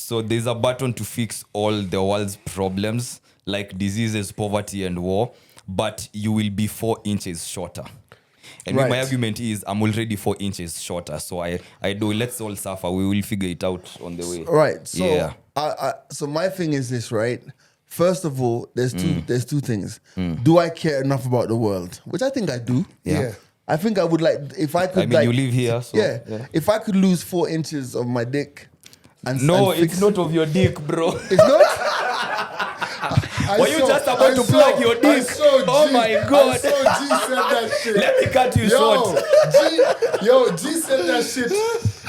So there's a button to fix all the world's problems, like diseases, poverty, and war, but you will be 4 inches shorter. And my argument is I'm already 4 inches shorter. So I do, let's all suffer. We will figure it out on the way. Right. So so my thing is this, right? First of all, there's two things. Do I care enough about the world? Which I think I do. Yeah. I think I would like, if I could you live here. So, yeah. If I could lose 4 inches of my dick. It's not of your dick, bro. It's not? Were you just about to plug your dick? Oh my God. I saw G said that shit. Let me cut you short. G said that shit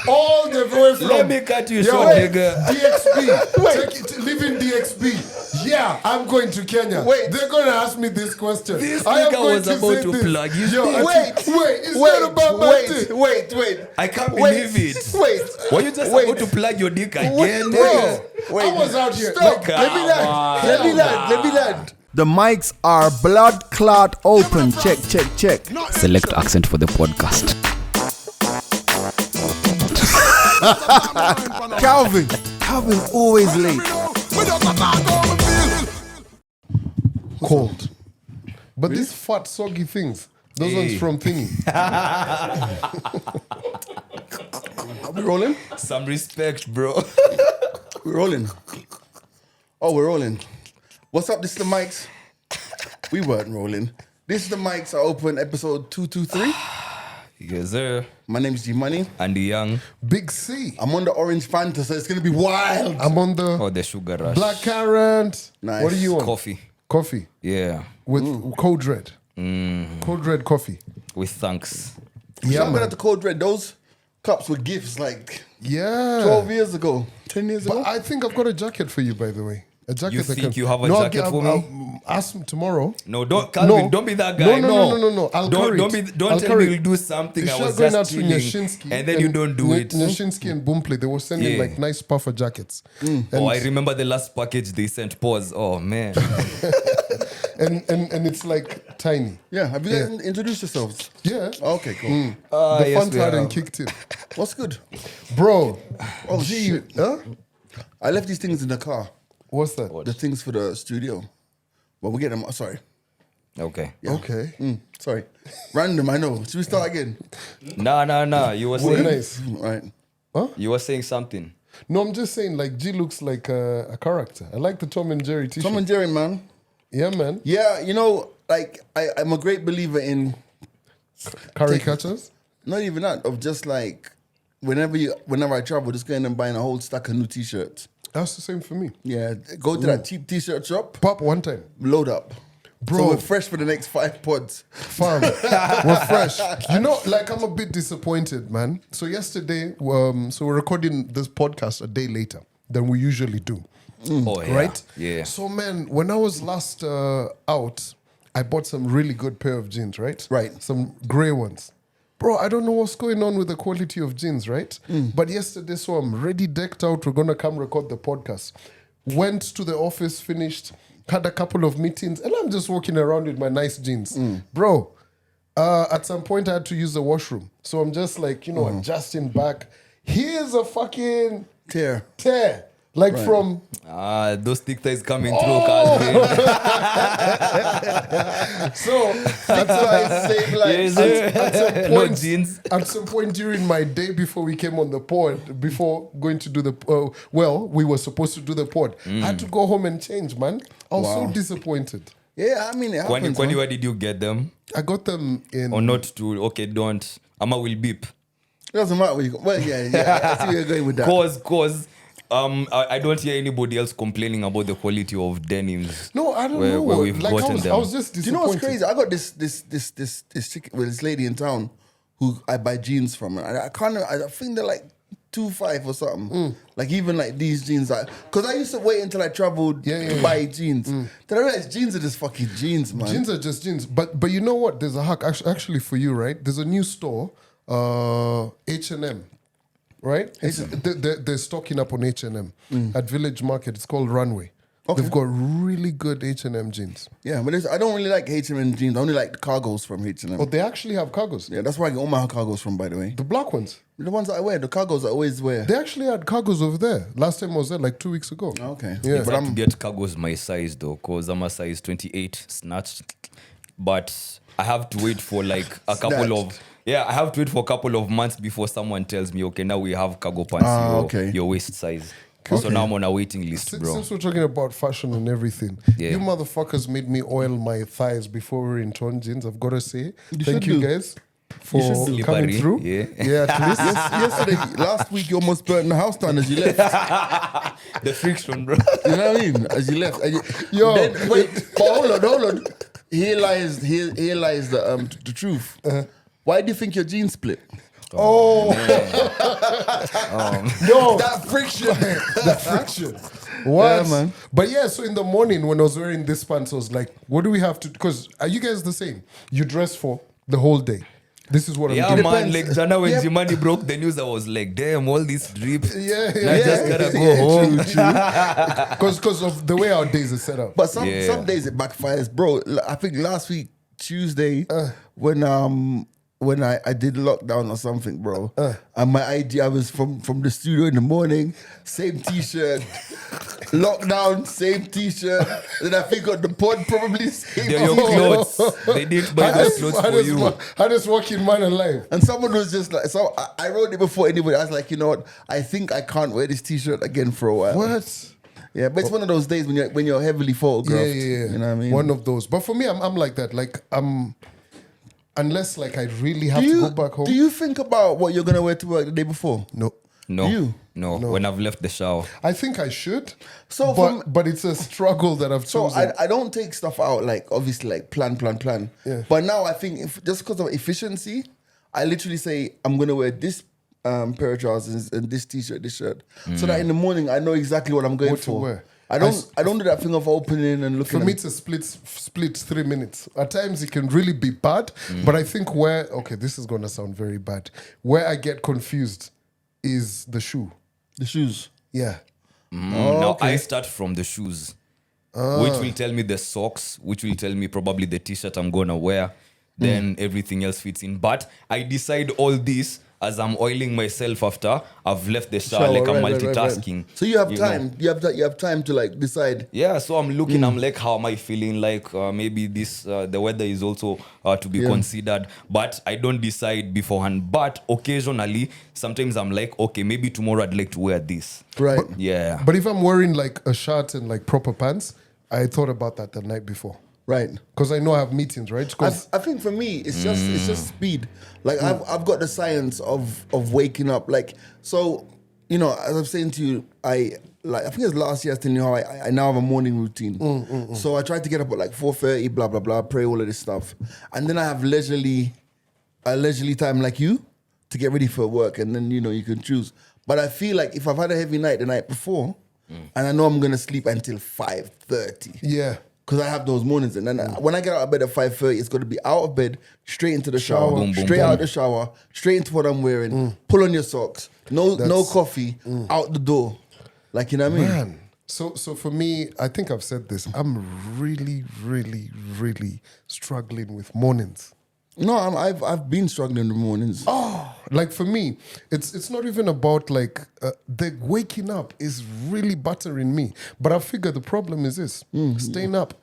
all the way from... Let me cut you short, nigga. DXB. Live in DXB. Yeah, I'm going to Kenya. They're going to ask me this question. This nigga was about to plug his dick. It's not about my dick. Wait. I can't believe it. Were you just about to plug your dick again? Bro, I was out here. Stop. Let me land. The mics are blood clot open. Check. Select accent for the podcast. Calvin always late. Cold. But these fat, soggy things, those ones from thingy. Are we rolling? Some respect, bro. We're rolling. Oh, we're rolling. What's up? This is the mics. We weren't rolling. This is the mics are open, episode 223. Yes, sir. My name is G Money. Andy Young. Big C. I'm on the orange Fanta, so it's going to be wild. I'm on the the sugar rush. black currant. Nice. What are you on? Coffee. Yeah. With Code Red. Code Red coffee. With thanks. Yeah, I'm at the Code Red. Those cups were gifts like 12 years ago, 10 years ago. But I think I've got a jacket for you, by the way. A jacket. You think you have a jacket for me? I'll ask him tomorrow. No, don't be that guy. No. I'll carry it. Don't tell me you'll do something. I was just chilling, and then you don't do it. Nyashinsky and Boomplay, they were sending like nice puffer jackets. I remember the last package they sent. Pause. Oh man. and it's like tiny. Yeah, have you guys introduced yourselves? Yeah. Okay, cool. The fun hadn't kicked in. What's good? Bro. Oh, shit. Huh? I left these things in the car. What's that? The things for the studio. But we'll get them. Sorry. Okay. Yeah. Okay. Sorry. Random, I know. Should we start again? Nah. You were saying nice. Right. Huh? You were saying something. No, I'm just saying, like, G looks like a character. I like the Tom and Jerry t-shirt. Tom and Jerry, man. Yeah, man. Yeah, you know, like, I'm a great believer in... Caricatures? Not even that. Of just like, whenever I travel, just going and buying a whole stack of new t-shirts. That's the same for me. Yeah, go to that cheap t-shirt shop. Pop one time. Load up. Bro. So we're fresh for the next 5 pods. Fam, we're fresh. You know, like, I'm a bit disappointed, man. So yesterday, so we're recording this podcast a day later than we usually do. Oh, yeah. Right? Yeah. So, man, when I was last out, I bought some really good pair of jeans, right? Right. Some grey ones. Bro, I don't know what's going on with the quality of jeans, right? But yesterday, so I'm ready, decked out. We're going to come record the podcast. Went to the office, finished, had a couple of meetings, and I'm just walking around with my nice jeans. Bro, at some point, I had to use the washroom. So I'm just like, adjusting back. Here's a fucking Tear. Like from... those thick thighs coming through, Calvin. So that's why I say, like, at some point, No jeans. at some point during my day before we came on the pod, before going to do the... we were supposed to do the pod. I had to go home and change, man. I was so disappointed. Yeah, I mean, it happens. Kwani, where did you get them? I got them in... Or not to... Okay, don't. Amma will beep. It doesn't matter where you go. Well, yeah. I see where you're going with that. Cause I don't hear anybody else complaining about the quality of denims. No, I don't know. Where we've gotten them. I was just disappointed. Do you know what's crazy? I got this chick, this lady in town who I buy jeans from. I think they're like 2.5 or something. Like even like these jeans, because I used to wait until I traveled to buy jeans. Then I realized jeans are just fucking jeans, man. Jeans are just jeans. But you know what? There's a hack actually for you, right? There's a new store, H&M. Right? They're stocking up on H&M at Village Market. It's called Runway. Okay. They've got really good H&M jeans. Yeah, but I don't really like H&M jeans. I only like the cargos from H&M. Oh, they actually have cargos. Yeah, that's where I get all my cargos from, by the way. The black ones. The ones that I wear, the cargos I always wear. They actually had cargos over there. Last time I was there, like 2 weeks ago. Okay. Yeah. It's hard to get cargos my size though, because I'm a size 28 snatched. But I have to wait for like a couple of I have to wait for a couple of months before someone tells me, okay, now we have cargo pants your waist size. So now I'm on a waiting list, bro. Since we're talking about fashion and everything, you motherfuckers made me oil my thighs before we were in torn jeans. I've got to say, thank you guys for coming Slippery, through. yeah. At least. Yesterday, last week, you almost burnt the house down as you left. The friction, bro. You know what I mean? As you left. Yo. Then, wait, but hold on. Here lies the truth. Why do you think your jeans split? No, That friction. the friction. What? Yeah, man. But yeah, so in the morning when I was wearing this pants, I was like, what do we have to? Because are you guys the same? You dress for the whole day. This is what Yeah, I'm doing. man. Like Jana, when Yeah. Jimani broke the news, I was like, damn, all this drip. Yeah, I just gotta go home. Because of the way our days are set up. But some days it backfires, bro. I think last week Tuesday when I did lockdown or something, bro, and my idea was from the studio in the morning, same t-shirt, lockdown, same t-shirt. Then I think on the pod probably same They're your t-shirt. clothes. They didn't buy those clothes for you. Hardest working man alive. And someone was just like, so I wrote it before anybody. I was like, you know what? I think I can't wear this t-shirt again for a while. What? Yeah, but it's one of those days when you're heavily photographed. Yeah. You know what I mean? One of those. But for me, I'm like that. Like unless like I really have to go back home. Do you think about what you're gonna wear to work the day before? No. No, when I've left the shower. I think I should. So but it's a struggle that I've So chosen. I don't take stuff out like obviously like plan. Yeah. But now I think just because of efficiency, I literally say I'm gonna wear this pair of trousers and this t-shirt, this shirt, so that in the morning I know exactly what I'm going What to for. wear. I don't do that thing of opening and looking. For me, it's a split 3 minutes. At times, it can really be bad. But I think this is going to sound very bad. Where I get confused is the shoe. the shoes. Yeah. Now I start from the shoes, which will tell me the socks, which will tell me probably the t-shirt I'm gonna wear. Then everything else fits in. But I decide all this as I'm oiling myself after I've left the shower, like I'm multitasking. So you have time. know. You have time to like decide. Yeah, so I'm looking. I'm like, how am I feeling? Like maybe this the weather is also to be considered, but I don't decide beforehand. But occasionally, sometimes I'm like, okay, maybe tomorrow I'd like to wear this. Right. Yeah. But if I'm wearing like a shirt and like proper pants, I thought about that the night before. Right. Because I know I have meetings, right? 'Cause- I think for me it's just speed. Like I've got the science of waking up. Like so, you know, as I'm saying to you, I think it was last year I was telling you how I now have a morning routine. So I try to get up at like 4:30, blah blah blah, pray all of this stuff, and then I have leisurely time like you to get ready for work, and then you can choose. But I feel like if I've had a heavy night the night before, and I know I'm gonna sleep until 5:30. yeah. Because I have those mornings, and then when I get out of bed at 5:30, it's going to be out of bed, straight into the shower, Boom, boom, straight boom. out the shower, straight into what I'm wearing. Pull on your socks, no coffee, out the door, like you know what I mean. Man. So for me, I think I've said this. I'm really, really, really struggling with mornings. No, I've been struggling in the mornings. Like for me, it's not even about like the waking up is really buttering me. But I figure the problem is this: staying up.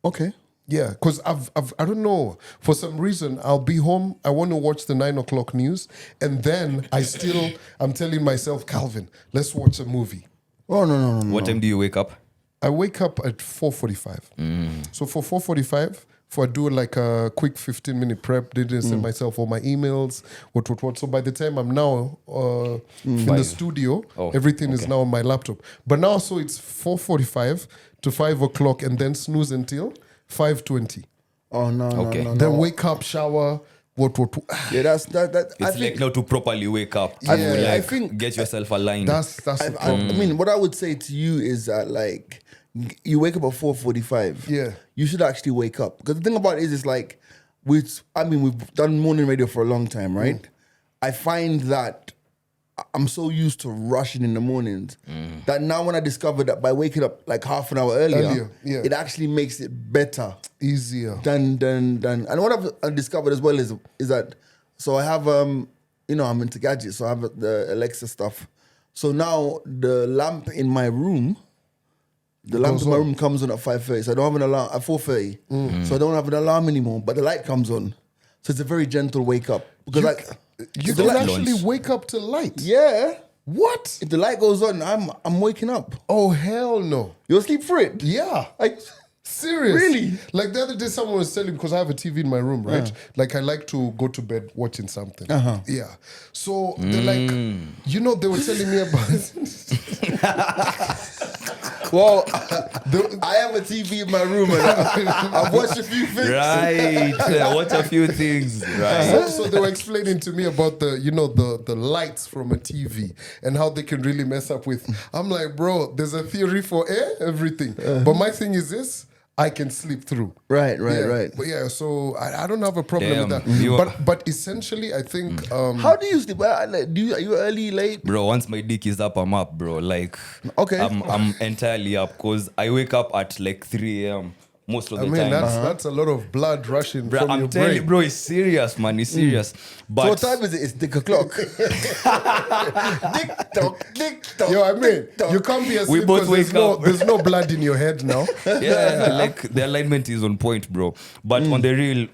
Okay. Yeah, because I don't know, for some reason I'll be home, I want to watch the 9 o'clock news, and then I'm telling myself, Calvin, let's watch a movie. Oh no. What time do you wake up? I wake up at 4:45. So for 4:45, I do like a quick 15-minute prep, didn't send myself all my emails, what. So by the time I'm now in the studio, everything is now on my laptop. But now, so it's 4:45 to 5 o'clock, and then snooze until 5:20. Oh no. Okay. No. Then wake up, shower, what. Yeah, that's that. I It's think like now to properly wake up. Yeah. To, like, I think- get yourself aligned. That's the I problem. mean, what I would say to you is that like you wake up at 4:45. Yeah. You should actually wake up, because the thing about it is, it's like we've done morning radio for a long time, right? I find that I'm so used to rushing in the mornings that now when I discovered that by waking up like half an hour earlier, yeah. it actually makes it better. Easier. Than and what I've discovered as well is that so I have you know, I'm into gadgets, so I have the Alexa stuff. So now the lamp in my room, comes on at 5:30. So I don't have an alarm at 4:30. So I don't have an alarm anymore, but the light comes on. So it's a very gentle wake up because You can actually wake up to light. yeah. What? If the light goes on, I'm waking up. Oh hell no. You're asleep for it. Yeah. Like, Serious? Really? Like the other day, someone was telling me, because I have a TV in my room, right? Like I like to go to bed watching something. Yeah. So they're like, you know, they were telling me about. well, I have a TV in my room and I've watched a few things. Right. Watch a few things. Right. So they were explaining to me about the lights from a TV and how they can really mess up with. I'm like, bro, there's a theory for everything. But my thing is this. I can sleep through. Right. But yeah, so I don't have a problem with you- that. But essentially, I think... how do you sleep? Are you early, late? Bro, once my dick is up, I'm up, bro. Like, Okay. I'm entirely up because I wake up at like 3 a.m. most of the time. that's a lot of blood rushing Bro, from I'm your telling brain. you, bro, it's serious, man. It's serious. But So what time is it? It's tick o'clock. Tick tock. Yo, I mean, tick tock. you can't be asleep both because wake up. there's no blood in your head now. yeah, like the alignment is on point, bro. But on the real,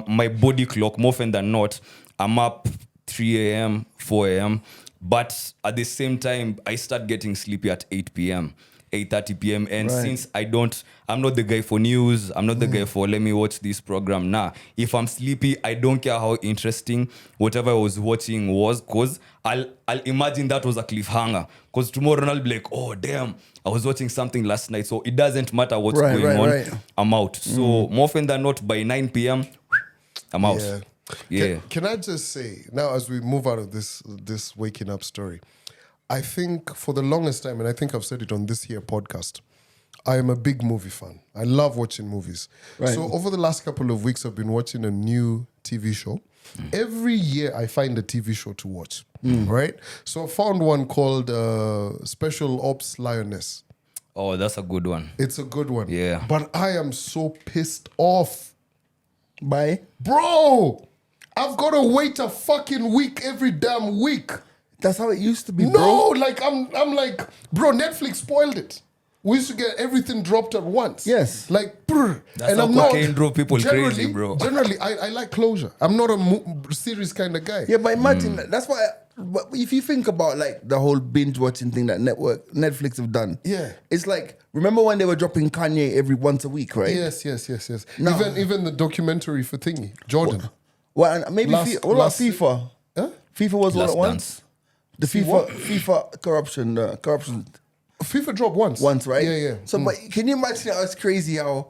my body clock, more often than not, I'm up 3 a.m., 4 a.m. But at the same time, I start getting sleepy at 8 p.m., 8:30 p.m. And since I'm not the guy for news, I'm not the guy for let me watch this program. Nah, if I'm sleepy, I don't care how interesting whatever I was watching was, because I'll imagine that was a cliffhanger. Because tomorrow I'll be like, oh damn, I was watching something last night. So it doesn't matter what's going on. Right. I'm out. So more often than not, by 9 p.m., I'm out. Yeah. Can I just say, now as we move out of this waking up story, I think for the longest time, and I think I've said it on this here podcast, I am a big movie fan. I love watching movies. Right. So over the last couple of weeks, I've been watching a new TV show. Every year, I find a TV show to watch, right? So I found one called Special Ops Lioness. Oh, that's a good one. It's a good one. Yeah. But I am so pissed off. Bye. Bro, I've got to wait a fucking week every damn week. That's how it used to be, No, bro. like I'm like, bro, Netflix spoiled it. We used to get everything dropped at once. Yes. Like, brr. That's how cocaine drove people crazy, bro. Generally, I like closure. I'm not a series kind of guy. Yeah, but imagine that's why. But if you think about like the whole binge watching thing that Netflix have done, Yeah. it's like, remember when they were dropping Kanye every once a week, right? Yes. No. Even the documentary for Thingy, Jordan. Well, and maybe Last- what about last- FIFA? Huh? FIFA was all Last at once. Dance. The FIFA corruption FIFA dropped once. once, right? Yeah. So, but can you imagine how it's crazy how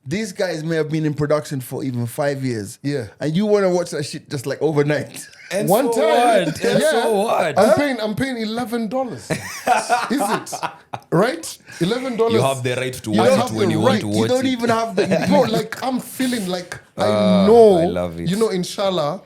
these guys may have been in production for even 5 years, Yeah. and you want to watch that shit just like overnight. And One so time, what? And so what? I'm paying $11. Is it right? $11. You have the right to You watch don't it have when the you want right. to You watch You don't it. even have the. Bro, like I'm feeling like I know. I love it. You know, inshallah,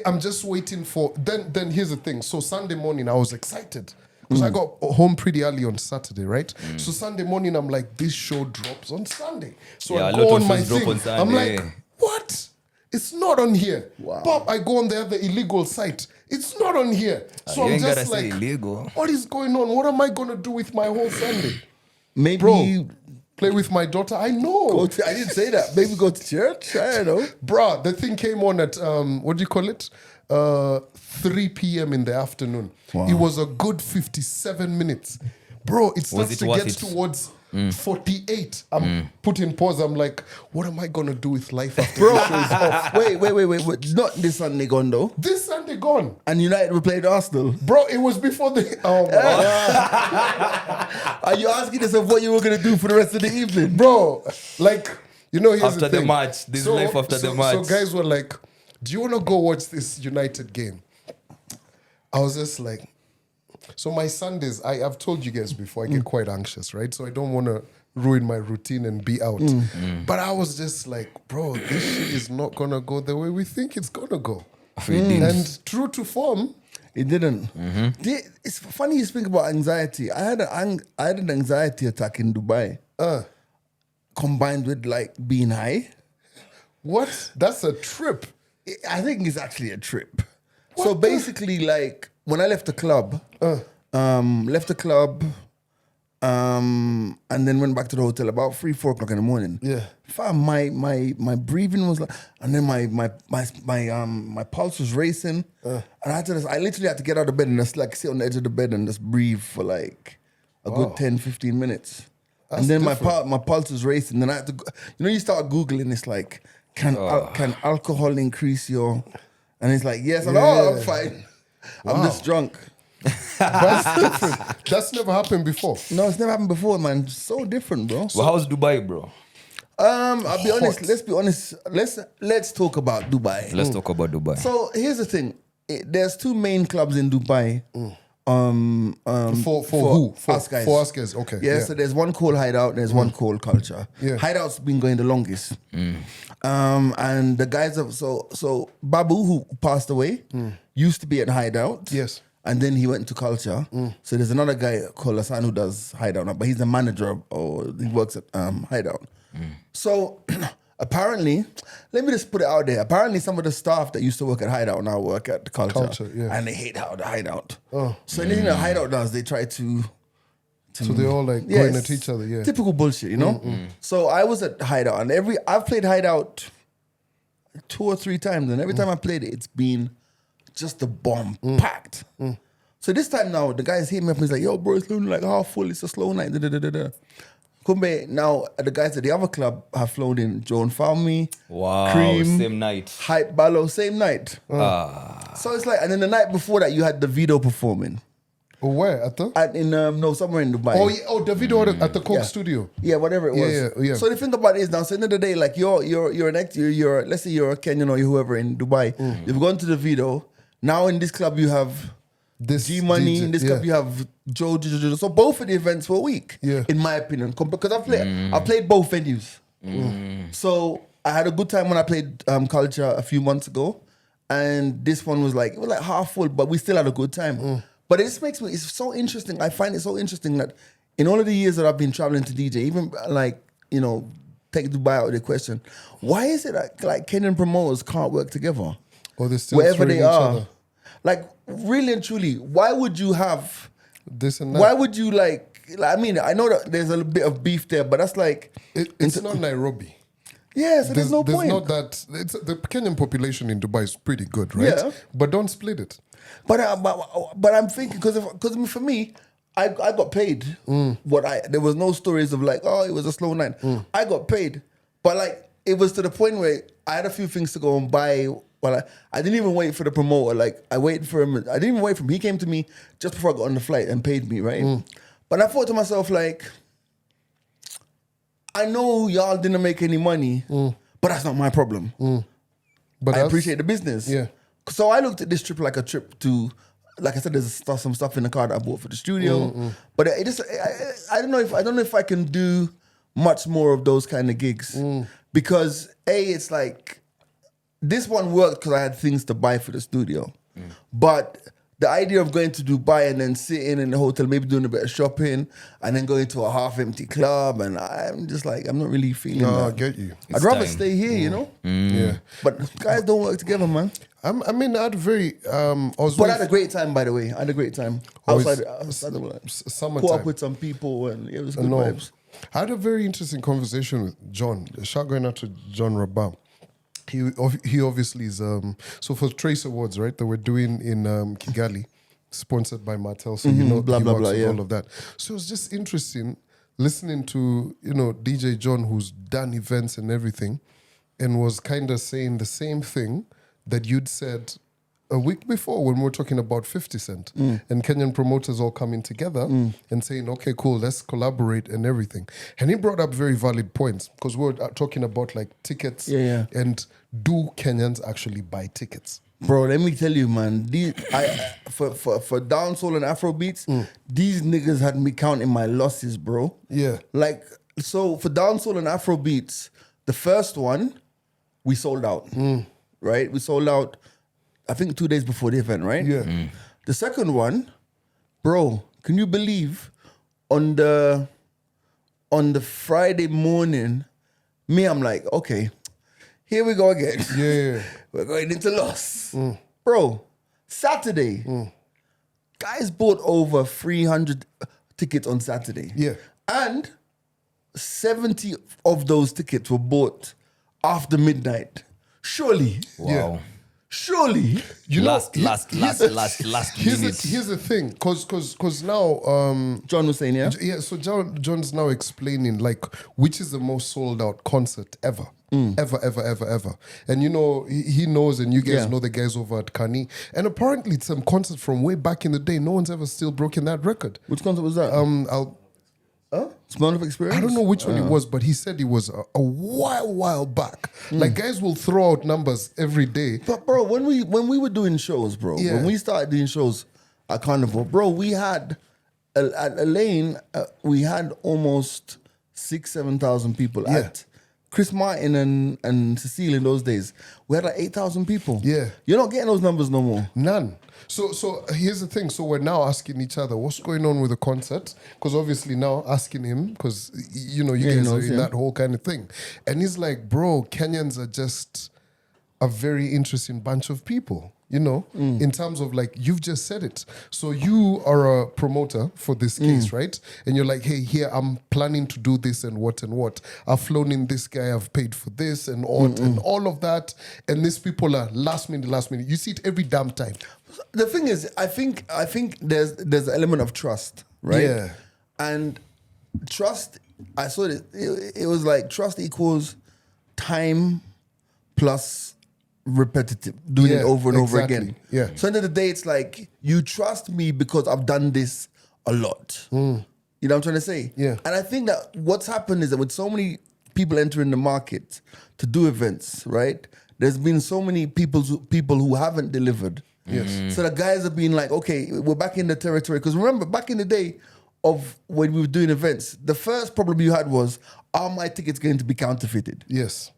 I'm just waiting for. Then here's the thing. So Sunday morning, I was excited because I got home pretty early on Saturday, right? So Sunday morning, I'm like, this show drops on Sunday. So Yeah, I a go lot on of my shows drop thing. on Sunday, I'm like, yeah. what? It's not on here. Wow. Pop, I go on the other illegal site. It's not on here. So you I'm ain't gotta just say like, illegal. what is going on? What am I gonna do with my whole Sunday? Maybe Bro, you play with my daughter. I know. go to, I didn't say that. Maybe go to church. I don't know. Bruh, the thing came on at, what do you call it? 3 p.m. in the afternoon. It was a good 57 minutes. Bro, it starts it to worth get it? towards 48. I'm putting pause. I'm like, what am I going to do with life after Bro, this show is off? wait. Not this Sunday gone though. This Sunday gone. And United will play Arsenal. Bro, it was before the... Oh, my God. Are you asking yourself what you were gonna do for the rest of the evening? Bro, like, you know, here's After the thing. match. This is life after the match. So guys were like, do you want to go watch this United game? I was just like, so my Sundays, I've told you guys before, I get quite anxious, right? So I don't want to ruin my routine and be out. But I was just like, bro, this shit is not going to go the way we think it's going to go. We did. And true to form, It didn't. It's funny you speak about anxiety. I had an anxiety attack in Dubai, combined with like being high. What? That's a trip. I think it's actually a trip. So basically, like when I left the club, and then went back to the hotel about 3-4 o'clock in the morning. Yeah. Fam, my breathing was like, and then my pulse was racing, and I literally had to get out of bed and just like sit on the edge of the bed and just breathe for like a good 10-15 minutes. That's and then different. my pulse was racing. Then I had to, you start Googling. It's like, can alcohol increase your? And it's like, yes. I'm like, I'm fine. I'm just drunk. That's different. That's never happened before. No, it's never happened before, man. So different, bro. Well, how's Dubai, bro? I'll be honest. Let's be honest. Let's talk about Dubai. Let's talk about Dubai. So here's the thing. There's 2 main clubs in Dubai. For who? Us guys. For us guys. Okay. Yeah, so there's one called Hideout, there's one called Culture. Yeah. Hideout's been going the longest. And the guys so Babu, who passed away, used to be at Hideout. Yes. And then he went to Culture. So there's another guy called Hassan who does Hideout now, but he's the manager or he works at Hideout. So apparently, let me just put it out there. Apparently some of the staff that used to work at Hideout now work at Culture. Yeah. And they hate the Hideout. So anything that Hideout does, they try to So they're all like going at each other, yeah. Typical bullshit, you know? So I was at Hideout and I've played Hideout 2 or 3 times, and every time I played it, it's been just a bomb packed. So this time now, the guys hit me up and he's like, yo, bro, it's looking like half full, it's a slow night. Kumbe, now the guys at the other club have flown in. Joan found me. Wow, Cream, same night. Hype Ballo, same night. So it's like, and then the night before that, you had Davido performing. Where? At the? Somewhere in Dubai. Davido at the Coke studio. Yeah, whatever it was. Yeah. So the thing about it is now, so at the end of the day, like you're an actor, let's say you're a Kenyan or whoever in Dubai. You've gone to the video. Now in this club you have This G Money. DJ, In this club you have Joe. So both of the events were weak. Yeah. In my opinion, because I played both venues. So I had a good time when I played Culture a few months ago, and this one was like half full, but we still had a good time. But it just makes me, it's so interesting. I find it so interesting that in all of the years that I've been traveling to DJ, even like, take Dubai out of the question, why is it that like Kenyan promoters can't work together? Or they're still Wherever throwing they each are. other. Like, really and truly, why would you have, This and that. why would you I mean, I know that there's a bit of beef there, but that's like, It's not Nairobi. yeah, so there's no There's point. not that. The Kenyan population in Dubai is pretty good, right? Yeah. But don't split it. But I'm thinking because for me, I got paid. There was no stories of like, oh, it was a slow night. I got paid, but like it was to the point where I had a few things to go and buy. Well, I didn't even wait for the promoter. Like I waited for him. I didn't even wait for him. He came to me just before I got on the flight and paid me, right? But I thought to myself like, I know y'all didn't make any money, but that's not my problem. But I appreciate the business. Yeah. So I looked at this trip like a trip to, like I said, there's some stuff in the car that I bought for the studio. But I don't know if I can do much more of those kind of gigs because it's like this one worked because I had things to buy for the studio, but the idea of going to Dubai and then sitting in the hotel, maybe doing a bit of shopping, and then going to a half-empty club, and I'm just like, I'm not really feeling No, that. I get you. I'd rather time. stay here, you know? Yeah. But guys don't work together, man. I mean, I had a very. I was But I very had a great time, by the way. I had a great time. Always Outside the world. summertime. Caught up with some people, and it was good No. vibes. I had a very interesting conversation with John. Shout going out to John Rabah. He obviously is so for Trace Awards, right? That we're doing in Kigali, sponsored by Martel. So blah, he blah, works blah, with yeah. all of that. So it was just interesting listening to DJ John, who's done events and everything, and was kind of saying the same thing that you'd said a week before when we were talking about 50 Cent and Kenyan promoters all coming together and saying, okay, cool, let's collaborate and everything. And he brought up very valid points because we were talking about like tickets and do Kenyans actually buy tickets? Bro, let me tell you, man. For dancehall and Afro beats, these niggas had me counting my losses, bro. Yeah. Like, so for dancehall and Afro beats, the first one, we sold out. Right? We sold out, I think 2 days before the event, right? Yeah. The second one, bro, can you believe on the Friday morning, I'm like, okay, here we go again. Yeah. We're going into loss. Bro, Saturday, guys bought over 300 tickets on Saturday. Yeah. And 70 of those tickets were bought after midnight. Surely. Wow. Surely. You know, Last minute. Here's the thing, because now John was saying, yeah? yeah, so John's now explaining like which is the most sold out concert ever. Ever. And you know, he knows, and you guys Yeah. know the guys over at Kani. And apparently it's some concert from way back in the day. No one's ever still broken that record. Which concert was that? Smell of Experience? I don't know which one it was, but he said it was a while back. Like guys will throw out numbers every day. But bro, when we were doing shows, bro, Yeah. when we started doing shows at Carnival, bro, we had at Elaine, we had almost 7,000 people Yeah. at Chris Martin and Cecile in those days. We had like 8,000 people. Yeah. You're not getting those numbers no more. None. So here's the thing. So we're now asking each other, what's going on with the concert? Because obviously now asking him, because you know you Yeah, he guys knows, are in yeah. that whole kind of thing, and he's like, bro, Kenyans are just a very interesting bunch of people. You know, in terms of like you've just said it. So you are a promoter for this case, right? And you're like, hey, here I'm planning to do this and what and what. I've flown in this guy. I've paid for this and all of that. And these people are last minute. You see it every damn time. The thing is, I think there's an element of trust, right? Yeah. And trust, I saw it was like trust equals time plus repetitive, doing it Yeah, over and over exactly. again. Yeah. So end of the day, it's like you trust me because I've done this a lot. You know what I'm trying to say? Yeah. And I think that what's happened is that with so many people entering the market to do events, right? There's been so many people who haven't delivered. Yes. So the guys have been like, okay, we're back in the territory. Because remember, back in the day of when we were doing events, the first problem you had was, are my tickets going to be counterfeited? Yes.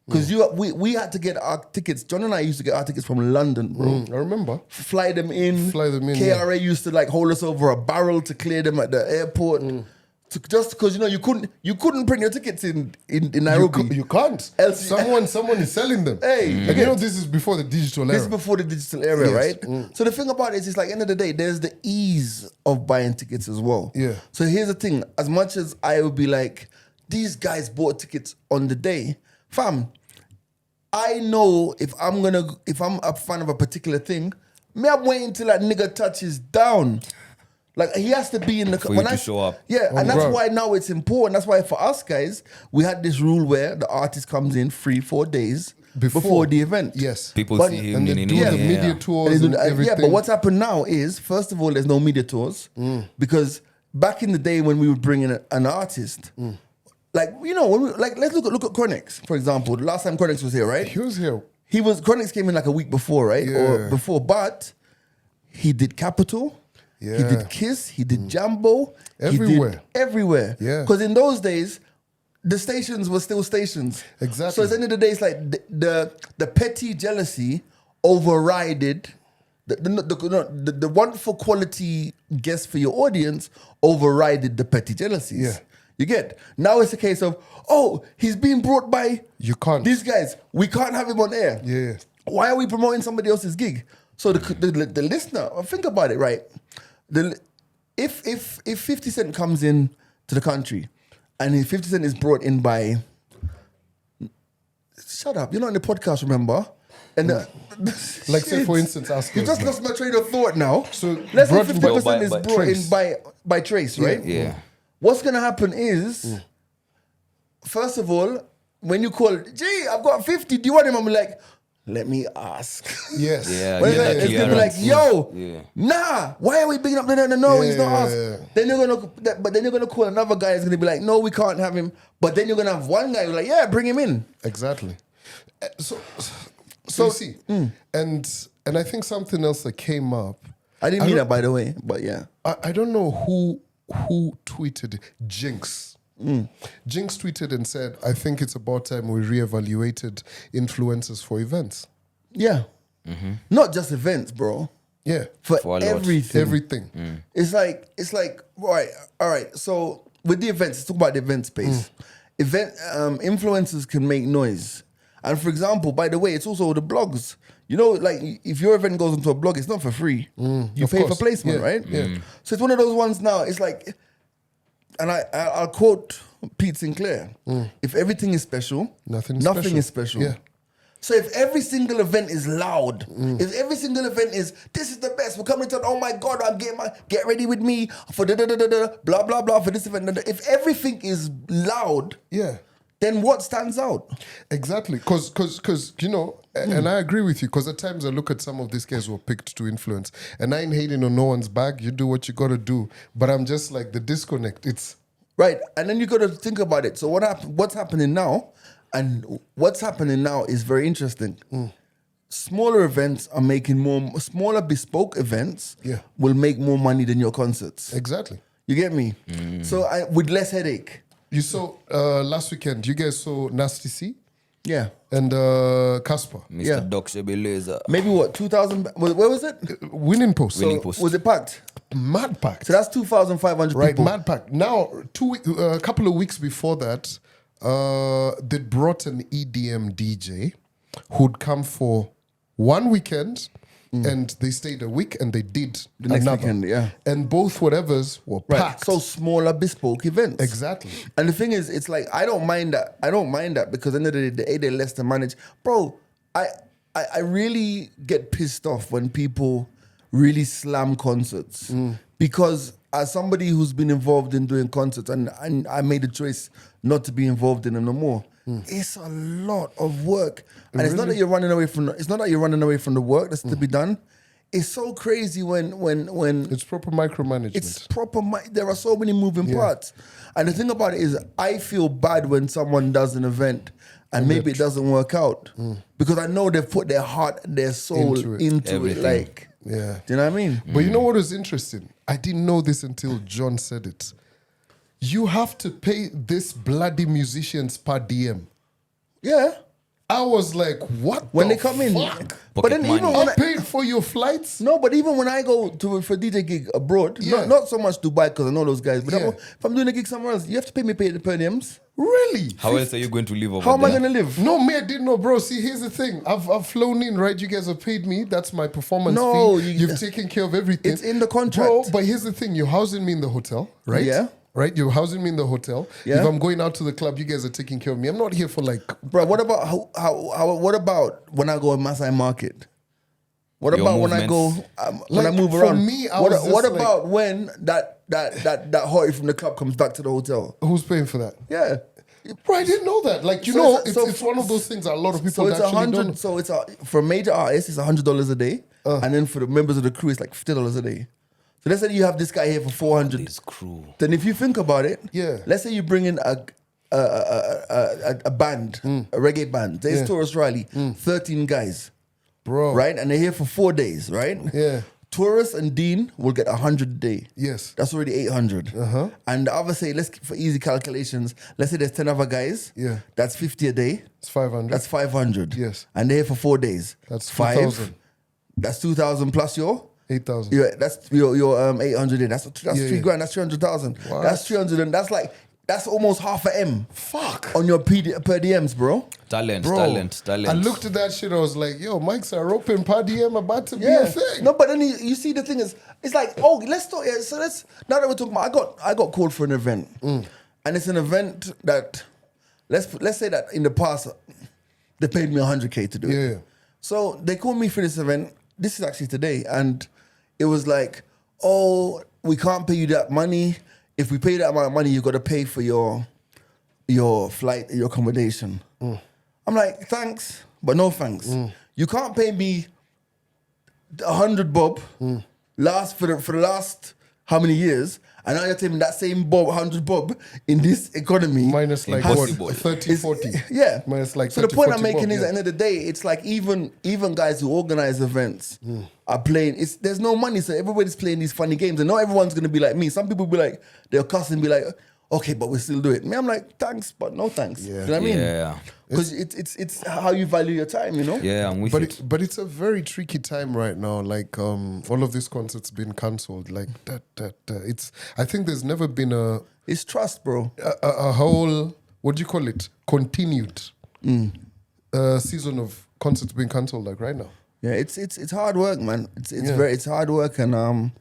Because we had to get our tickets. John and I used to get our tickets from London, bro. I remember. Fly them in. Yeah. used to like hold us over a barrel to clear them at the airport. Just because you couldn't print your tickets in Nairobi. You can't. Else- Someone is selling them. Hey, and you know this is before the digital era. This is before the digital era, Yes. right? So the thing about it is like end of the day, there's the ease of buying tickets as well. Yeah. So here's the thing: as much as I would be like, these guys bought tickets on the day, fam. I know if I'm a fan of a particular thing, I'm waiting till that nigga touches down. Like he has to be in the For you to show up. Yeah, Oh, and that's bro. why now it's important. That's why for us guys, we had this rule where the artist comes in 3-4 days before the event. Yes. People But- see him And they in do India. the media And tours they and do- everything. yeah, but what's happened now is, first of all, there's no media tours because back in the day when we would bring in an artist, like you know, when let's look at Chronix, for example. The last time Chronix was here, right? He was here. Chronix came in like a week before, right? Or Yeah. before, but he did Capital. He Yeah. did Kiss. He did Jambo. Everywhere. He did everywhere. Yeah. Because in those days, the stations were still stations. Exactly. So at the end of the day, it's like the petty jealousy overrided the wonderful quality guest for your audience overrided the petty jealousies. Yeah. You get? Now it's a case of, oh, he's being brought by You can't. these guys. We can't have him on air. Yeah. Why are we promoting somebody else's gig? So the listener, think about it, right? If 50 Cent comes in to the country and 50 Cent is brought in by, shut up, you're not in the podcast, remember? And Like say for instance, ask you us, just like- lost my train of thought now. So let's say brought in by- 50% is by brought Trace. in by Trace, right? Yeah. What's gonna happen is, first of all, when you call, gee, I've got 50, do you want him? I'm like, let me ask. Yes. Yeah. When Yeah, it's gonna be like, clearance. yo, Yeah. nah, why are we bigging up? No, he's not us. Yeah. Then you're gonna call another guy. It's gonna be like, no, we can't have him. But then you're gonna have one guy who's like, yeah, bring him in. Exactly. So So- you see, and I think something else that came up. I didn't mean that, by the way, but yeah. I don't know who tweeted it. Jinx. Jinx tweeted and said, I think it's about time we reevaluated influencers for events. Yeah. Not just events, bro. Yeah. for For a lot. everything. Everything. It's like right, all right. So with the events, let's talk about the event space. Event influencers can make noise, and for example, by the way, it's also the blogs. You know, like if your event goes into a blog, it's not for free. You of pay course. for placement, Yeah, right? yeah. So it's one of those ones now. It's like, and I'll quote Pete Sinclair: "If everything is special, Nothing is special." Yeah. So if every single event is loud, if every single event is, this is the best, we're coming to, oh my God, get ready with me for blah, blah, blah, for this event. If everything is loud, Yeah. then what stands out? Exactly, because you know, and I agree with you. Because at times I look at some of these guys who are picked to influence, and I ain't hating on no one's bag. You do what you gotta do, but I'm just like the disconnect. It's Right. And then you got to think about it. So what's happening now? And what's happening now is very interesting. Smaller events are making smaller bespoke events Yeah. will make more money than your concerts. exactly. You get me? So with less headache. You saw last weekend. You guys saw Nasty C Yeah. and Casper Mr. Yeah. Doc Shebeleza. Maybe what, 2,000? Where was it? winning post. Winning So, post. was it packed? Mad packed. So that's 2,500 Right, people. mad packed. Now, a couple of weeks before that, they brought an EDM DJ who'd come for one weekend, and they stayed a week, and they did The next another. weekend, yeah. And both whatevers were Right. packed. So smaller bespoke events. Exactly. And the thing is, it's like I don't mind that. I don't mind that because at the end of the day, they're less to manage. Bro, I really get pissed off when people really slam concerts. Because as somebody who's been involved in doing concerts and I made a choice not to be involved in them no more. It's a lot of work. And it's not that you're running away from the work that's to be done. It's so crazy when It's proper micromanagement. it's proper. There are so many moving parts, and the thing about it is, I feel bad when someone does an event and maybe it doesn't work out because I know they've put their heart, their soul into it. Everything. Like, yeah. do you know what I mean? But you know what was interesting? I didn't know this until John said it. You have to pay this bloody musicians per DM. Yeah, I was like, what when the they come in, fuck? but then Pocket even money. when I paid for your flights? no, but even when I go for DJ gig abroad, Yeah. not so much Dubai because I know those guys, but Yeah. if I'm doing a gig somewhere else, you have to pay me per diems. Really? How else are you going to live over How am I there? gonna live? No, me, I didn't know, bro. See, here's the thing. I've flown in, right? You guys have paid me. That's my performance No, fee. You've taken care of everything. It's in the contract. Bro, but here's the thing. You're housing me in the hotel, right? Yeah. Right? You're housing me in the hotel. Yeah. If I'm going out to the club, you guys are taking care of me. I'm not here for like... Bro, what about what about when I go in Masai Market? What Your about when I go movements. when I Like, move for around? me, I what was just what like- about when that hottie from the club comes back to the hotel? Who's paying for that? Yeah. Bro, I didn't know that. Like, you So know, it's- so- it's one of those things that a lot of people So it's actually $100. don't. So for a major artist, it's $100 a day, and then for the members of the crew, it's like $50 a day. So let's say you have this guy here for 400. This crew. Then if you think about it, Yeah. let's say you bring in a band, a reggae band. There's Yeah. Taurus Riley, 13 guys. Bro. Right? And they're here for 4 days, right? Yeah. Taurus and Dean will get 100 a day. Yes. That's already 800. And the other say, for easy calculations, let's say there's 10 other guys. Yeah. That's 50 a day. It's 500. That's 500. Yes. And they're here for 4 days. That's 5. 2,000. That's 2,000 plus your? 8,000. Yeah, that's your 800 in. That's Yeah, 3 yeah. grand. That's 300,000. What? That's 300 and that's almost half a M Fuck. on your per DMs, bro. Talent, Bro, talent. I looked at that shit. I was like, yo, Mike's are open per DM about to be a Yeah. thing. No, but then you see the thing is, it's like, oh, let's talk. Yeah, so now that we're talking about, I got called for an event, and it's an event that let's say that in the past they paid me 100K to do it. Yeah. So they called me for this event. This is actually today, and it was like, oh, we can't pay you that money. If we pay that amount of money, you got to pay for your flight, your accommodation. I'm like, thanks, but no thanks. You can't pay me 100 bob for the last how many years, and now you're telling me that same bob, 100 bob in this economy Minus like Impossible. what? 30, 40. yeah. Minus like so the 30, point I'm 40 making bob, is yeah. at the end of the day, it's like even guys who organize events are playing. There's no money, so everybody's playing these funny games, and not everyone's gonna be like me. Some people be like, they'll cuss and be like, okay, but we still do it. Me, I'm like, thanks, but no thanks. Yeah. You know what I mean? Yeah. Because it's how you value your time, you know? Yeah, I'm with it. But it's a very tricky time right now. Like all of these concerts been cancelled. Like it's. I think there's never been It's trust, bro. a whole, what do you call it? Continued season of concerts being cancelled like right now. Yeah, it's hard work, man. It's hard work, and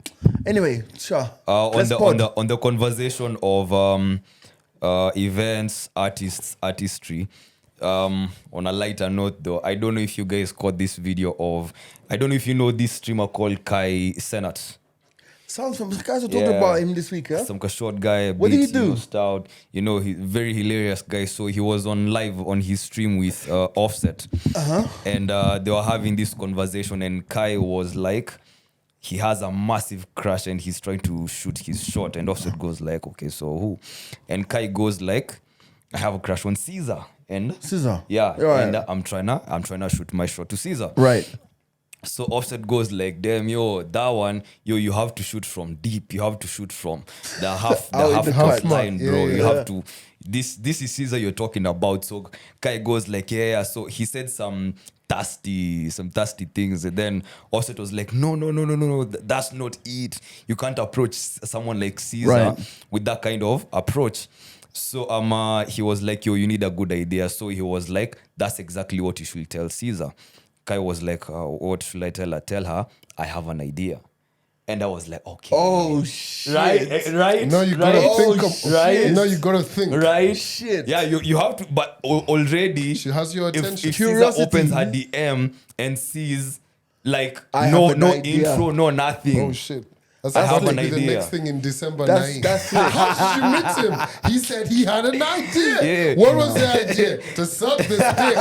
anyway, sure. On the conversation of events, artists, artistry. On a lighter note, though, I don't know if you guys caught this video of. I don't know if you know this streamer called Kai Senat. Sounds from the guys were talking about him this week, huh? Some short guy. What did he do? Stout. You know, he's very hilarious guy. So he was on live on his stream with Offset. And they were having this conversation, and Kai was like, he has a massive crush and he's trying to shoot his shot. And Offset goes like, okay, so who? And Kai goes like, I have a crush on Caesar. And Caesar. Yeah. Right. And I'm trying to shoot my shot to Caesar. Right. So Offset goes like, damn, that one, you have to shoot from deep. You have to shoot from the half half line, mark. bro. Yeah, You have to. This is Caesar you're talking about. So Kai goes like, yeah. So he said some thirsty things, and then Offset was like, no, that's not it. You can't approach someone like Caesar with that kind of approach. So he was like, yo, you need a good idea. So he was like, that's exactly what you should tell Caesar. Kai was like, what should I tell her? Tell her I have an idea. And I was like, okay. Oh shit! Right. Now you gotta think. right. Now you gotta think. Right. Shit. Yeah, you have to. But already, She has your attention. if Caesar opens her DM and sees like I no have an idea. intro, no nothing. Oh shit. That's I have actually an the idea. next thing in December That's 9. it. How did you meet him? He said he had an idea. Yeah. What was the idea? To suck this dick.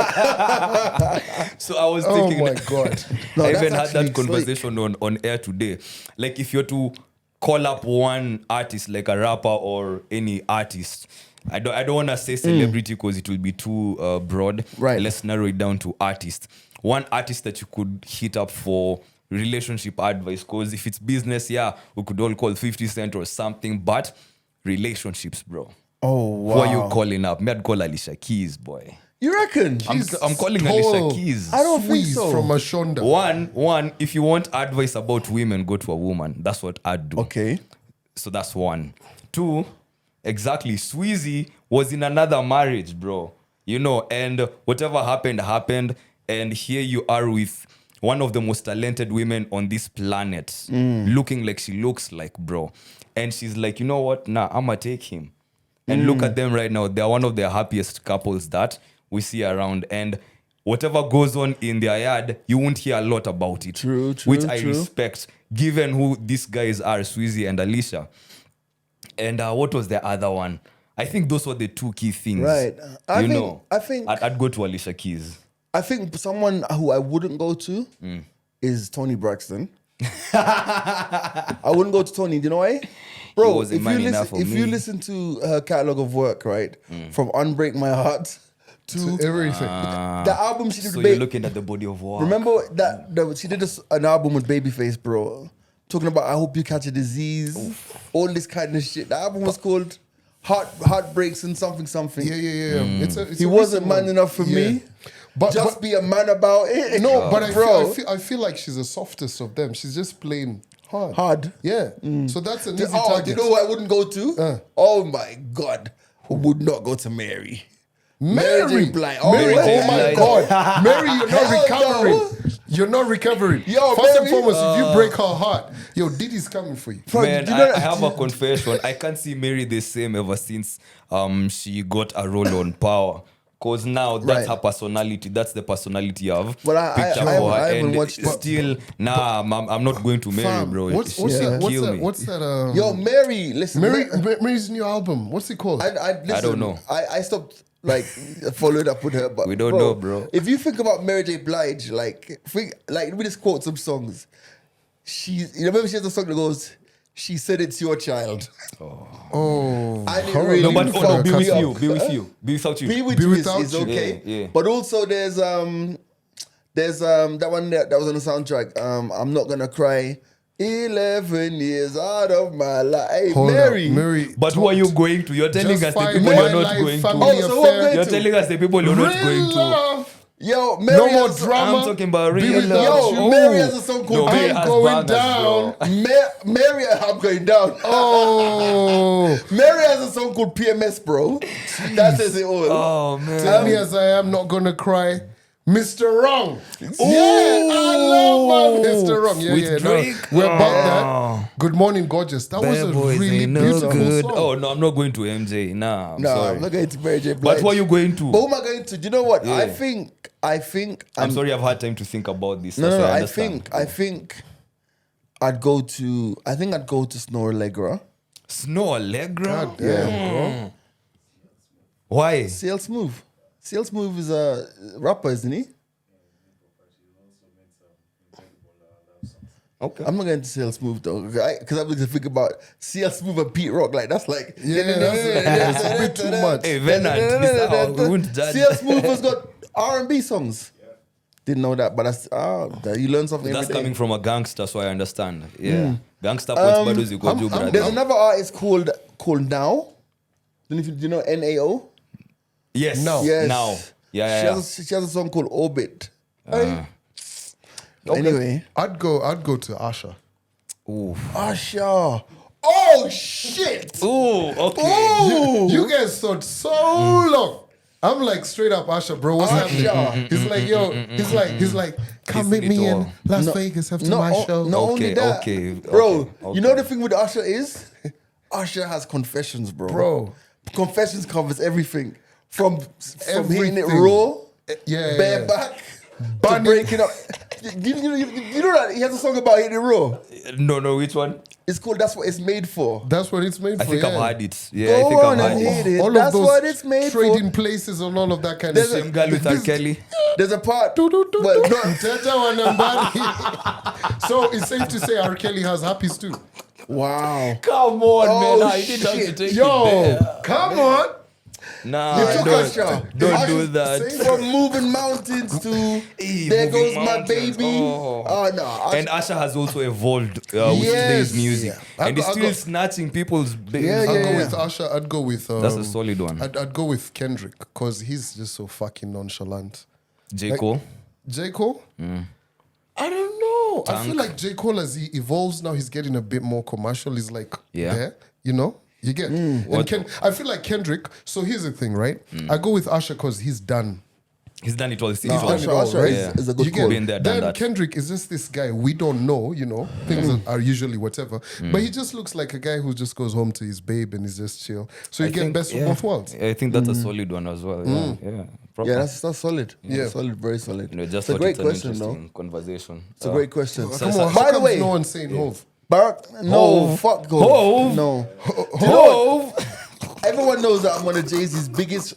So I was Oh thinking. my god. No, I that's even had actually that conversation on air today. Like if you're to call up one artist, like a rapper or any artist, I don't want to say celebrity because it will be too broad. Right. Let's narrow it down to artist. One artist that you could hit up for relationship advice, because if it's business, yeah, we could all call 50 Cent or something, but relationships, bro. Oh wow. Who are you calling up? Me, I'd call Alicia Keys, boy. You reckon? I'm calling tall. Alicia Keys. I don't think Squeeze so. from a shoulder. One, if you want advice about women, go to a woman. That's what I'd do. Okay. So that's one. Two, exactly. Sweezy was in another marriage, bro. You know, and whatever happened. And here you are with one of the most talented women on this planet, looking like she looks like, bro. And she's like, you know what? Nah, I'ma take him. And look at them right now. They're one of the happiest couples that we see around. And whatever goes on in their yard, you won't hear a lot about it. True, which I true. respect, given who these guys are, Sweezy and Alicia. And what was the other one? I think those were the two key things. Right. I think I'd go to Alicia Keys. I think someone who I wouldn't go to is Tony Braxton. I wouldn't go to Tony. Do you know why? Bro, wasn't man enough for if me. you listen to her catalog of work, right, from Unbreak My Heart to Everything. the album she did So with you're looking at the body of work. remember that she did an album with Babyface, bro, talking about I hope you catch a disease, all this kind of shit. The album was called Heartbreaks and something. Yeah. It's He a wasn't recent man one. enough for Yeah. me. But, Just but be a man about it. no, but bro. I feel like she's the softest of them. She's just plain hard. Hard. Yeah. So that's an easy Oh, target. you know who I wouldn't go to? Oh my God. Who would not go to Mary? Mary. J. Blige. Mary, J. oh my Blige. God. Mary, you're not Hell recovering. no. You're not recovering. Yo, First and Mary. foremost, if you break her heart, yo, Diddy's coming for you. Bro, Man, do you know I have a confession. I can't see Mary the same ever since she got a role on Power. Because now that's Right. her personality. That's the personality I've But I picture haven't- for her. I haven't And watched- still, I'm not going to Mary, Fam, bro. what's She'll kill me. that? Yo, Mary, listen. Mary's new album. What's it called? Listen, don't know. I stopped following up with her. But We don't know, bro. If you think about Mary J. Blige, let me just quote some songs. Remember she has a song that goes, "She said it's your child." Oh, I didn't hold on, really No, let me but find be her with catalog. you. Be with you. Be without you. Be with Be you Without is You. okay. Yeah. But also there's that one that was on the soundtrack. I'm not gonna cry 11 years out of my life. Hey, Hold Mary. up, Mary. But who are you going to? You're telling Just us the find people my you're not life, going family to. Oh, so who I'm affair. going You're to? telling us the people you're not Real going to. love. Yo, No Mary more has, drama. I'm talking about Be real without love. you. Mary has a song called Mary I'm has going bangers, down. bro. Mary, I'm going down. Oh, Mary has a song called PMS, bro. That says it all. Oh man. tell me as I am, not gonna cry. Mr. Wrong. Yeah, I love my Mr. Wrong. Yeah, With yeah, Drake? no. We're about Oh. that. Good Morning, Gorgeous. That was a Bad boys really ain't no beautiful good. song. Oh no, I'm not going to MJ. Nah, I'm No, sorry. I'm not going to Mary J. Blige. But who are you going to? But who am I going to? Do you know what? Yeah. I think I'm sorry, I've had time to think about this. No, That's no, why I understand. think I'd go to Snow Allegra. Snow Allegra. God damn, bro. Why? CL Smooth. CL Smooth is a rapper, isn't he? Okay. I'm not going to CL Smooth though, because I'm going to think about CL Smooth and Pete Rock. Like that's like Yeah, that's a bit too much. Hey, Venant, this hour, we won't judge. CL Smooth has got R&B songs. Didn't know that, but you learn something. That's every day. coming from a gangster, so I understand. Yeah. Gangster points battles you go do, brother. There's another artist called Now. Do you know NAO? Yes. No. Yes. Now. Yeah. She has a song called Orbit. Uh, Anyway, I'd go to Asha. Ooh. Usher. Oh shit! Ooh, okay. Ooh. You guys thought so long. I'm like straight up Asha, bro. What's happening? He's like, yo, he's like, come He's meet me it in all. Las Vegas after my show. Not only Okay, that, okay, bro. okay. You know the thing with Usher is, Usher has confessions, bro. Bro. Confessions covers everything from hitting it Everything. raw, Yeah, bareback, to Bunny. breaking up. You know that he has a song about hitting it raw. No, which one? It's called That's What It's Made For. That's what it's made I for. think yeah. I've heard it. Yeah, I Go think on I've and heard hit it. it. All That's of those what it's made trading for. places and all of that kind There's of a- Same girl with R. Kelly. There's a part. Well, Well, no, Teta Wanambani. So it's safe to say R. Kelly has happies too. wow. Come on, Oh, man. I didn't have to shit. take Yo, it there. come on. Nah, You took Usher. don't do Usher that. From moving mountains to Hey, there moving goes my mountains. baby. Oh. Oh no. And Usher has also evolved with Yes. today's music. Yeah. And he's I'll still go- snatching people's babes. Yeah, I'd go yeah. with Asha. I'd go with. That's a solid one. I'd go with Kendrick because he's just so fucking nonchalant. J. Cole. J. Cole? I don't know. I Tank. feel like J. Cole, as he evolves now, he's getting a bit more commercial. He's like, Yeah. there, you know? You get. What- And I feel like Kendrick. So here's the thing, right? I go with Usher because he's done. He's done it all. He's No, done it Usher, all. Usher is, Yeah. is a good You call. get. Been there, done Then that. Kendrick is just this guy we don't know, you know. Things are usually whatever. But he just looks like a guy who just goes home to his babe and is just chill. So you I get think- best yeah. of both worlds. I think that's a solid one as well. Yeah. Proper. Yeah, that's solid. Yeah. Solid, very solid. You know, just it's a thought great it's an question, though. interesting conversation. It's a great question. Come on, By how the comes way, no one's saying Hove? Barack, no, Hove. fuck Hove. Hove. No. Hove. Everyone knows that I'm one of Jay-Z's biggest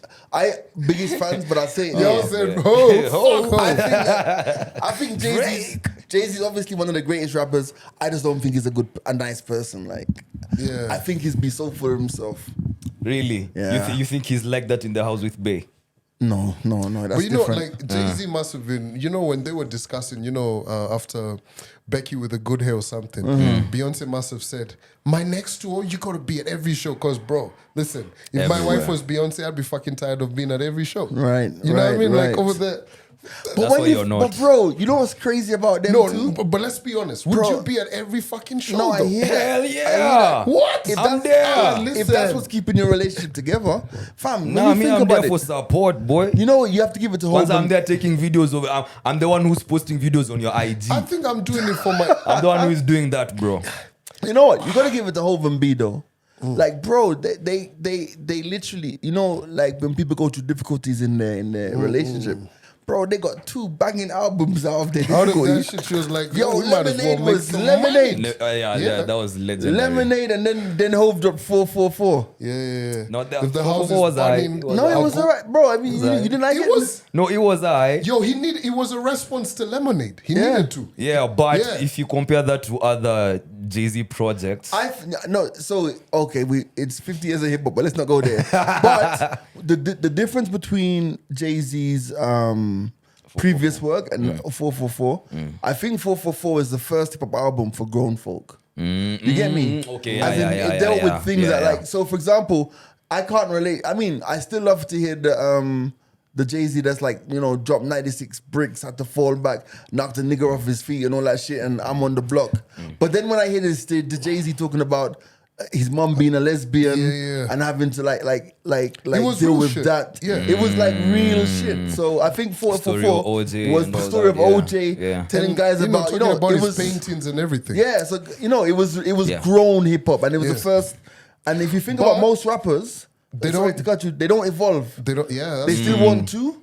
fans, but I say it. Y'all Yeah. said Hove. Hove. I think Jay-Z's obviously one of the greatest rappers. I just don't think he's a nice person. Like, Yeah. I think he's be so full of himself. Really? Yeah. You think he's like that in the house with Bay? No, that's But you know, different. like Jay-Z must have been, you know, when they were discussing, you know, after Becky with the good hair or something, Beyonce must have said, my next tour, you gotta be at every show. Cause bro, listen, if my Everywhere. wife was Beyonce, I'd be fucking tired of being at every show. Right, You know what I right, mean? right. Like over there. That's why you're not. But bro, you know what's crazy about them No, too? but let's be honest. Would Bro. you be at every fucking show? No, I though? hear that. Hell I hear yeah. that. What? If I'm that's, there. if that's what's keeping your relationship together, fam, Nah, when you me, think I'm about there for it, support, boy. you know what? You have to give it to Once Hov. I'm there taking videos of, I'm the one who's posting videos on your IG. I think I'm doing it for my. I'm the one who is doing that, bro. You know what? You gotta give it to Hov and B though. Like, bro, they literally, you know, like when people go through difficulties in their relationship, bro, they got 2 banging albums out of their Out of that difficulties. shit, she was like, Yo, we might as well Lemonade make was some Lemonade. money. Yeah, that was legendary. Lemonade, and then Hov dropped 444. Yeah. No, that- If the house what was is I? burning, Was No, it I- was alright, bro. I mean, you didn't like it. It was. No, it was I. Yo, it was a response to Lemonade. He Yeah. needed to. Yeah, but Yeah. if you compare that to other Jay-Z projects, It's 50 years of hip hop, but let's not go there. But the difference between Jay-Z's previous work and 444. I think 444 is the first hip hop album for grown folk. You get me? Okay, As in, it dealt with things that like. So, for example, I can't relate. I mean, I still love to hear the Jay-Z that's like, dropped 96 bricks, had to fall back, knocked a nigger off his feet and all that shit, and I'm on the block. But then when I hear the Jay-Z talking about his mom being a lesbian and having to like deal with shit. that, Yeah. it was like real shit. So I think 444 was the story of OJ telling guys about, talking about it his was paintings and everything. Yeah, so it was grown hip hop, and it was the first. And if you think about most rappers, they don't evolve. They don't. Yeah, They still want to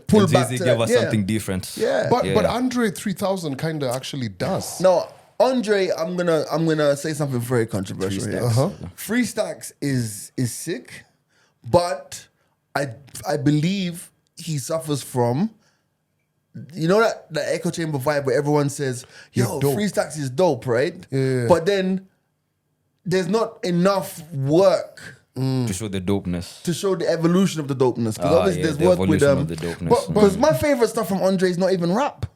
pull And back Jay-Z to gave that. us something different. Yeah. but Andre 3000 kind of actually does. No, Andre, I'm gonna say something very controversial here. Free Stacks is sick, but I believe he suffers from that echo chamber vibe where everyone says, "Yo, dope. Free Stacks is dope," right? Yeah. But then there's not enough work To show the dopeness. to show the evolution of the dopeness. Because obviously there's the work with evolution of the dopeness. But because my favorite stuff from Andre is not even rap.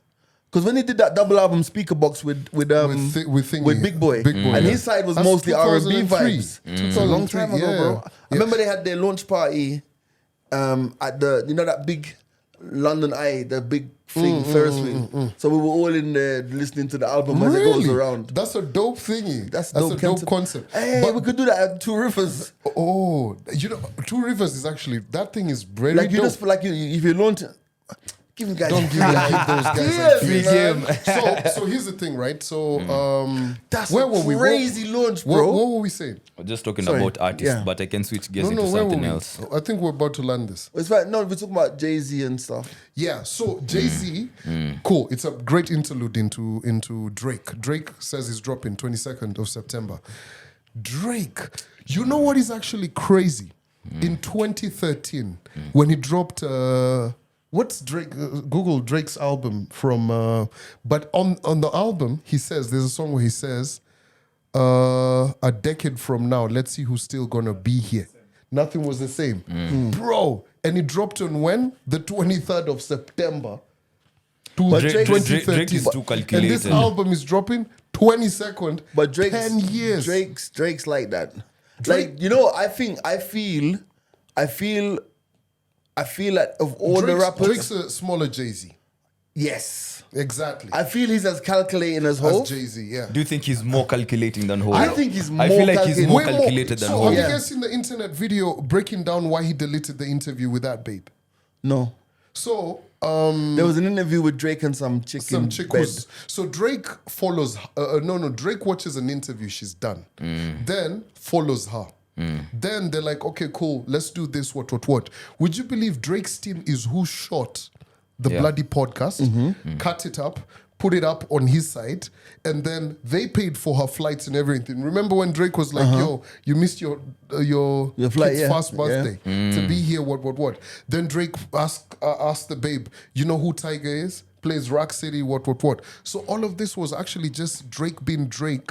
Because when he did that double album Speaker Box with Thingy. Big Boy, Big Boy, and yeah. his side was That's mostly R&B 2003. vibes. It's a long time ago, bro. I remember they had their launch party at the that big London Eye, the big thing Ferris wheel. So we were all in there listening to the album as it goes around. That's a dope thingy. That's a dope concept. Hey, But- we could do that at Two Rivers. Oh, Two Rivers is actually, that thing is very Like you dope. just if you launch. Give me guys. Don't give those guys Yeah, a free man. So here's the thing, right? So That's where a were we? crazy launch, What bro. were we saying? We're just talking Sorry. about artists, Yeah. but I can switch gears No, into where were something we? else. I think we're about to land this. It's right. No, we're talking about Jay-Z and stuff. Yeah, so Jay-Z, cool. It's a great interlude into Drake. Drake says he's dropping 22nd of September. Drake, you know what is actually crazy? In 2013, when he dropped, what's Drake? Google Drake's album from, but on the album, he says, there's a song where he says, a decade from now, let's see who's still gonna be here. Nothing was the same. Bro, and it dropped on when? The 23rd of September. But Drake- 2013. Drake is too And this calculated. album is dropping 22nd. But Drake's 10 years. Drake's like that. Drake- Like, I feel like of all the rappers, Drake's a smaller Jay-Z. yes. Exactly. I feel he's as calculating as As Hov. Jay-Z, yeah. Do you think he's more calculating than Hov? I think he's I feel more like he's calculating. more Way calculated than So Hov. have you Yeah. guys seen the internet video breaking down why he deleted the interview with that babe? No. So There was an interview with Drake and some chick some in chick bed. who's, so Drake follows Drake watches an interview she's done, then follows her. Then they're like, okay, cool, let's do this, what. Would you believe Drake's team is who shot the bloody podcast, cut it up, put it up on his side, and then they paid for her flights and everything. Remember when Drake was like, yo, you missed your flight, kid's yeah. first birthday to be here, what. Then Drake asked the babe, you know who Tiger is? Plays Rock City, what. So all of this was actually just Drake being Drake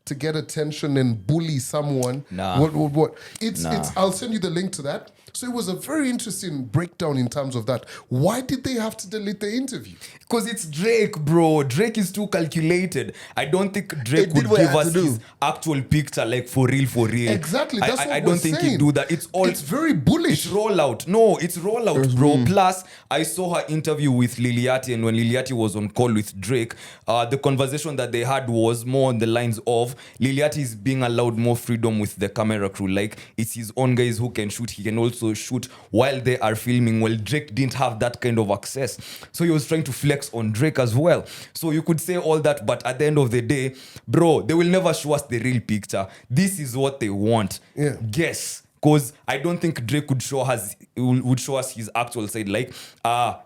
to get attention and bully someone. Nah. What. It's I'll send you the link to that. So it was a very interesting breakdown in terms of that. Why did they have to delete the interview? Because it's Drake, bro. Drake is too calculated. I don't think Drake It would did what it give had us to his do. actual picture, like for real. Exactly. That's what I we're don't think saying. he'd do that. It's very bullish. It's rollout. No, it's rollout, bro. Plus, I saw her interview with Liliati, and when Liliati was on call with Drake, the conversation that they had was more on the lines of Liliati is being allowed more freedom with the camera crew. Like, it's his own guys who can shoot. He can also shoot while they are filming. Well, Drake didn't have that kind of access. So he was trying to flex on Drake as well. So you could say all that, but at the end of the day, bro, they will never show us the real picture. This is what they want. Yeah. Guess. Because I don't think Drake would show us his actual side. Like,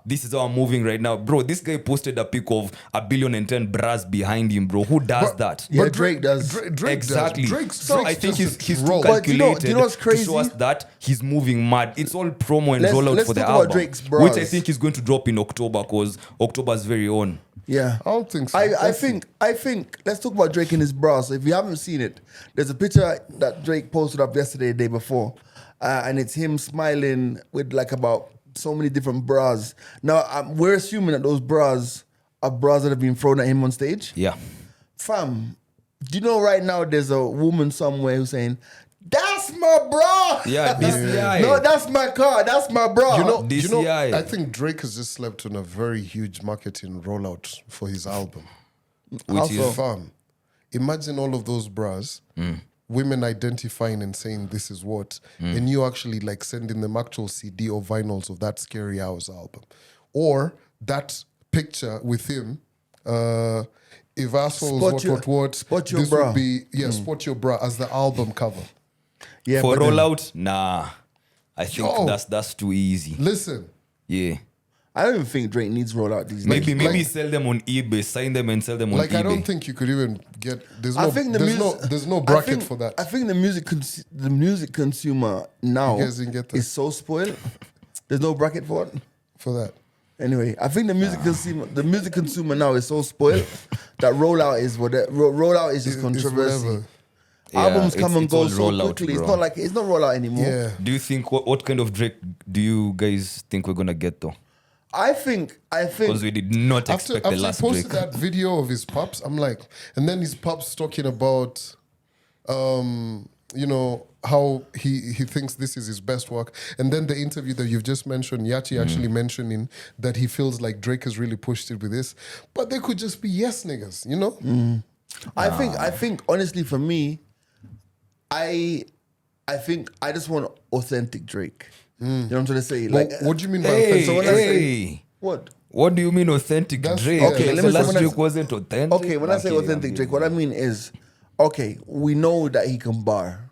this is how I'm moving right now. Bro, this guy posted a pic of 1,010,000,000 bras behind him, bro. Who does that? Yeah, Drake does. Drake Exactly. Does. So I think he's too roll. But do you calculated know what's to crazy? show us that he's moving mad. It's all promo and Let's- rollout let's for the talk about album, Drake's bras. which I think is going to drop in October because October's very own. Yeah. I don't think so. I think let's talk about Drake and his bra. So if you haven't seen it, there's a picture that Drake posted up yesterday, the day before, and it's him smiling with like about so many different bras. Now we're assuming that those bras are bras that have been thrown at him on stage. Yeah. Fam, do you know right now there's a woman somewhere who's saying, "That's my bra." Yeah, DCI. No, that's my car. That's my bra. You know, DCI. I think Drake has just slept on a very huge marketing rollout for his album. How Which so? is Fam, imagine all of those bras, women identifying and saying this is what, and you actually like sending them actual CD or vinyls of that Scary Hours album, or that picture with him. If assholes Spot your this bra. would be spot your bra as the album cover. Yeah, for but then- rollout, nah. I think Yo. that's too easy. Listen, Yeah. I don't even think Drake needs rollout these days. Maybe sell them on eBay, sign them and sell them on like eBay. I don't think you could even get. There's I no. think the There's music, no. There's no I bracket think- for that. I think the music consumer now You guys didn't get that? is so spoiled. There's no bracket for it. for that. Anyway, I think the music consumer now is so spoiled that rollout is rollout is just It's controversy. whatever. Yeah, Albums come and it's go all so rollout, quickly. bro. It's not rollout anymore. Yeah. Do you think what kind of Drake do you guys think we're gonna get though? I think Because we did not After expect the he last posted Drake. that video of his pups, I'm like, and then his pups talking about, you know, how he thinks this is his best work. And then the interview that you've just mentioned, Yachi actually mentioning that he feels like Drake has really pushed it with this. But they could just be yes niggas, you know? I think honestly for me, I think I just want authentic Drake. You know what I'm trying to say? Like, what do you mean by Hey, offensive? So when I say- hey. what? What do you mean authentic That's- Drake? okay, Like let the me say last when I Drake say- wasn't authentic. Okay, when I say authentic Drake, what I mean is, okay, we know that he can bar.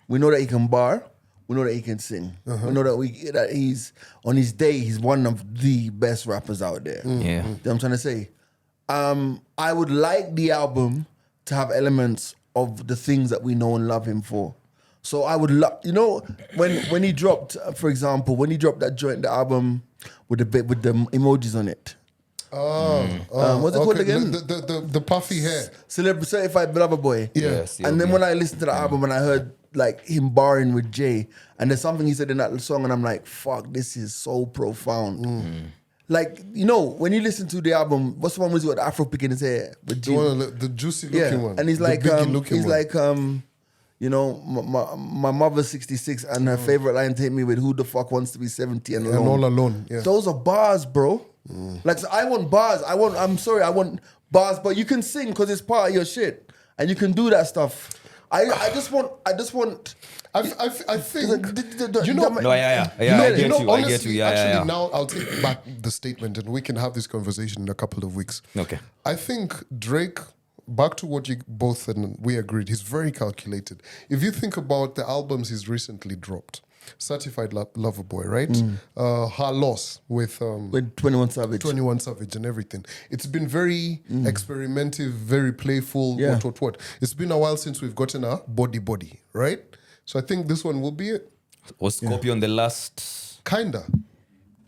We know that he can bar. We know that he can sing. We know that he's on his day. He's one of the best rappers out there. Yeah. You know what I'm trying to say? I would like the album to have elements of the things that we know and love him for. So I would love, you know, when he dropped, for example, when he dropped that joint, the album with the emojis on it. What's it called again? The puffy hair. Certified Lover Boy. Yes, And then when I listened to the album and I heard like him barring with Jay, and there's something he said in that song, and I'm like, fuck, this is so profound. Like, you know, when you listen to the album, what's the one with the Afro pick in his hair? With The G? one, the juicy looking one. And he's The like, biggie looking one. you know, my mother's 66 and her favorite line to hit me with, "Who the fuck wants to be 70 and alone?" And all alone. Yeah. Those are bars, bro. Like, so I want bars. I want bars, but you can sing because it's part of your shit, and you can do that stuff. I just want. I think you know. No, yeah. I get you. I Honestly, get you. Yeah, actually, yeah. now I'll take back the statement, and we can have this conversation in a couple of weeks. Okay. I think Drake. Back to what you both said, and we agreed. He's very calculated. If you think about the albums he's recently dropped, Certified Lover Boy, right? Her Loss with 21 Savage. 21 Savage and everything. It's been very experimental, very playful. Yeah. What. It's been a while since we've gotten a body, right? So I think this one will be it. Was Scorpion the last? Kinda.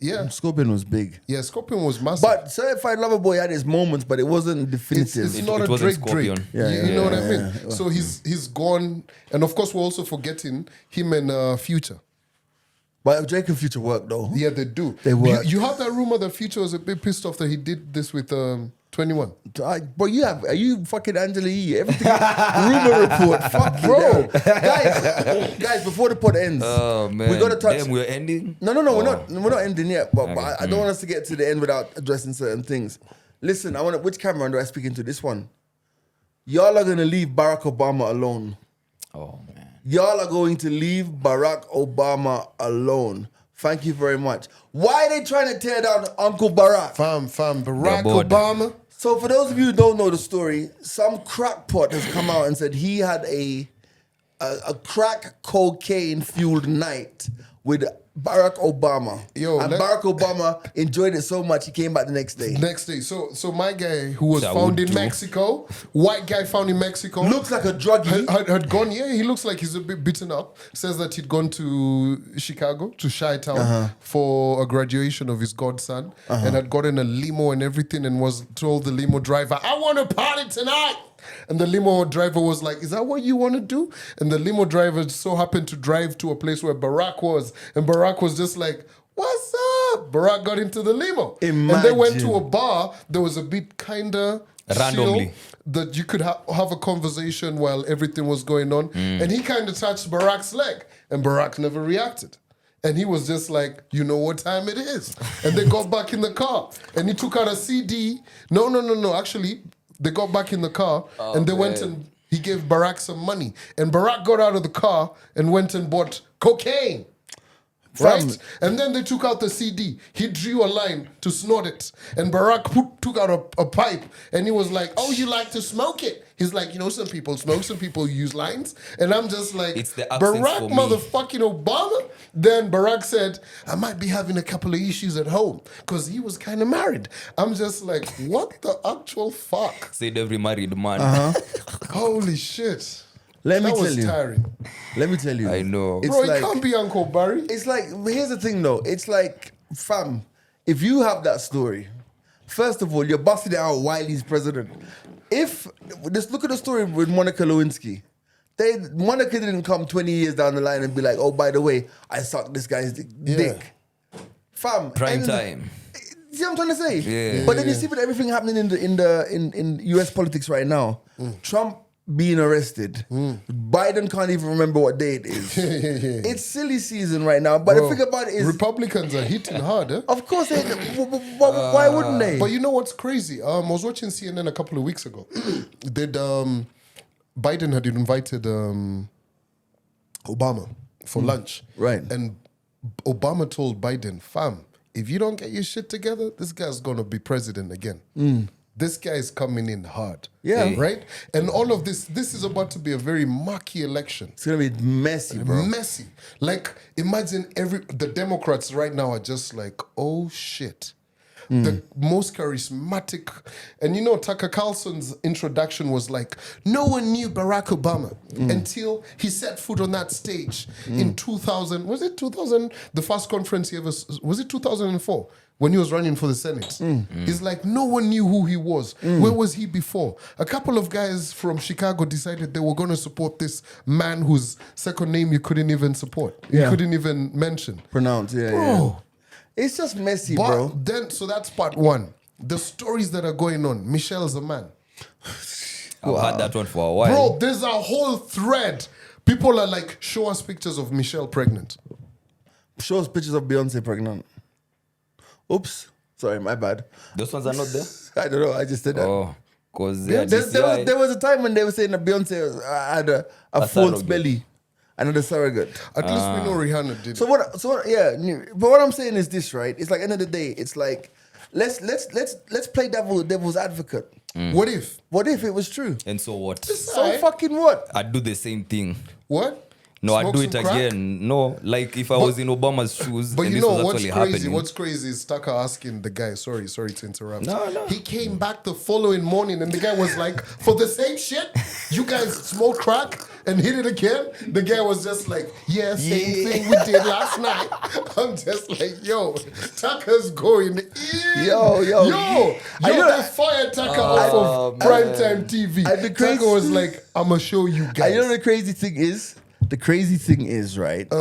Yeah. Scorpion was big. Yeah, Scorpion was massive. But Certified Lover Boy had his moments, but it wasn't definitive. It's not It a wasn't Drake. Scorpion. You know what I mean? So he's gone. And of course, we're also forgetting him and Future. But Drake and Future work though. Yeah, they do. They work. You have that rumor that Future was a bit pissed off that he did this with 21. Bro, are you fucking Angela Yee? Everything rumor report. Fuck bro. Guys, before the pod ends, Oh man. we gotta touch. Damn, we're ending. No, we're not ending yet. But I don't want us to get to the end without addressing certain things. Listen, which camera do I speak into? This one. Y'all are gonna leave Barack Obama alone. Oh man. Y'all are going to leave Barack Obama alone. Thank you very much. Why are they trying to tear down Uncle Barack? Fam, Barack bored. Obama. So for those of you who don't know the story, some crackpot has come out and said he had a crack cocaine fueled night with Barack Obama. And Barack Obama enjoyed it so much he came back the next day. Next day. So my guy who was That found would in do. Mexico, white guy found in Mexico. Looks like a druggie. Had gone, he looks like he's a bit beaten up. Says that he'd gone to Chicago, to Chi-Town, for a graduation of his godson, and had gotten a limo and everything, and was told the limo driver, "I want to party tonight." And the limo driver was like, "Is that what you want to do?" And the limo driver so happened to drive to a place where Barack was, and Barack Barack was just like, what's up? Barack got into the limo. Imagine. And they went to a bar. There was a bit kind of Randomly. chill that you could have a conversation while everything was going on. And he kind of touched Barack's leg. And Barack never reacted. And he was just like, you know what time it is. And they got back in the car. And he took out a CD. No. Actually, they got back in the car and they went and he gave Barack some money. And Barack got out of the car and went and bought cocaine. Right? And then they took out the CD. He drew a line to snort it. And Barack took out a pipe. And he was like, oh, you like to smoke it? He's like, you know, some people smoke, some people use lines. And I'm just like, It's the accents Barack for me. motherfucking Obama? Then Barack said, I might be having a couple of issues at home. Because he was kind of married. I'm just like, what the actual fuck? Said every married man. Holy shit. Let me That tell was you. tiring. Let me tell you. I know. It's Bro, like, it can't be Uncle Barry. It's like, here's the thing though. It's like, fam, if you have that story, first of all, you're busting it out while he's president. Just look at the story with Monica Lewinsky. Monica didn't come 20 years down the line and be like, oh, by the way, I sucked this guy's dick. Fam. Prime and- time. See what I'm trying to say? Yeah. But then you see with everything happening in US politics right now, Trump being arrested, Biden can't even remember what day it is. It's silly season right now. But Bro, the thing about it is, Republicans are hitting hard, eh? of course, why wouldn't they? But you know what's crazy? I was watching CNN a couple of weeks ago. Biden had invited Obama for lunch. Right. And Obama told Biden, fam, if you don't get your shit together, this guy's going to be president again. This guy is coming in hard. Yeah. Right? And all of this is about to be a very murky election. It's gonna be messy, bro. Messy. Like, imagine the Democrats right now are just like, oh shit. The most charismatic, and you know, Tucker Carlson's introduction was like, no one knew Barack Obama until he set foot on that stage in 2000. Was it 2000? The first conference he ever, was it 2004? When he was running for the Senate. He's like, no one knew who he was. Where was he before? A couple of guys from Chicago decided they were going to support this man whose second name you couldn't even support. You Yeah. couldn't even mention. Pronounce, yeah, Bro. yeah. It's just messy, But bro. then, so that's part one. The stories that are going on. Michelle's a man. I've had that one for a while. Bro, there's a whole thread. People are like, show us pictures of Michelle pregnant. Show us pictures of Beyonce pregnant. Oops. Sorry, my bad. Those ones are not there? I don't know. I just said that. Oh, because There was a time when they were saying that Beyonce had a false surrogate. belly, another surrogate. At least we know Rihanna did So it. but what I'm saying is this, right? It's like end of the day, it's like let's play devil's advocate. What if? What if it was true? And so what? So Aye. fucking what? I'd do the same thing. What? No, I'd Smoke do it some crack? again. No, like if I was in Obama's shoes But and you this know was what's actually crazy? happening. What's crazy is Tucker asking the guy, sorry to interrupt. No. He came back the following morning and the guy was like, for the same shit, you guys smoke crack and hit it again? The guy was just like, yeah, same thing we did last night. I'm just like, yo, Tucker's going in. Yo. I know- they fired Tucker off of primetime TV. And the crazy- Tucker was like, I'm going to show you guys. You know the crazy thing is? The crazy thing is, right?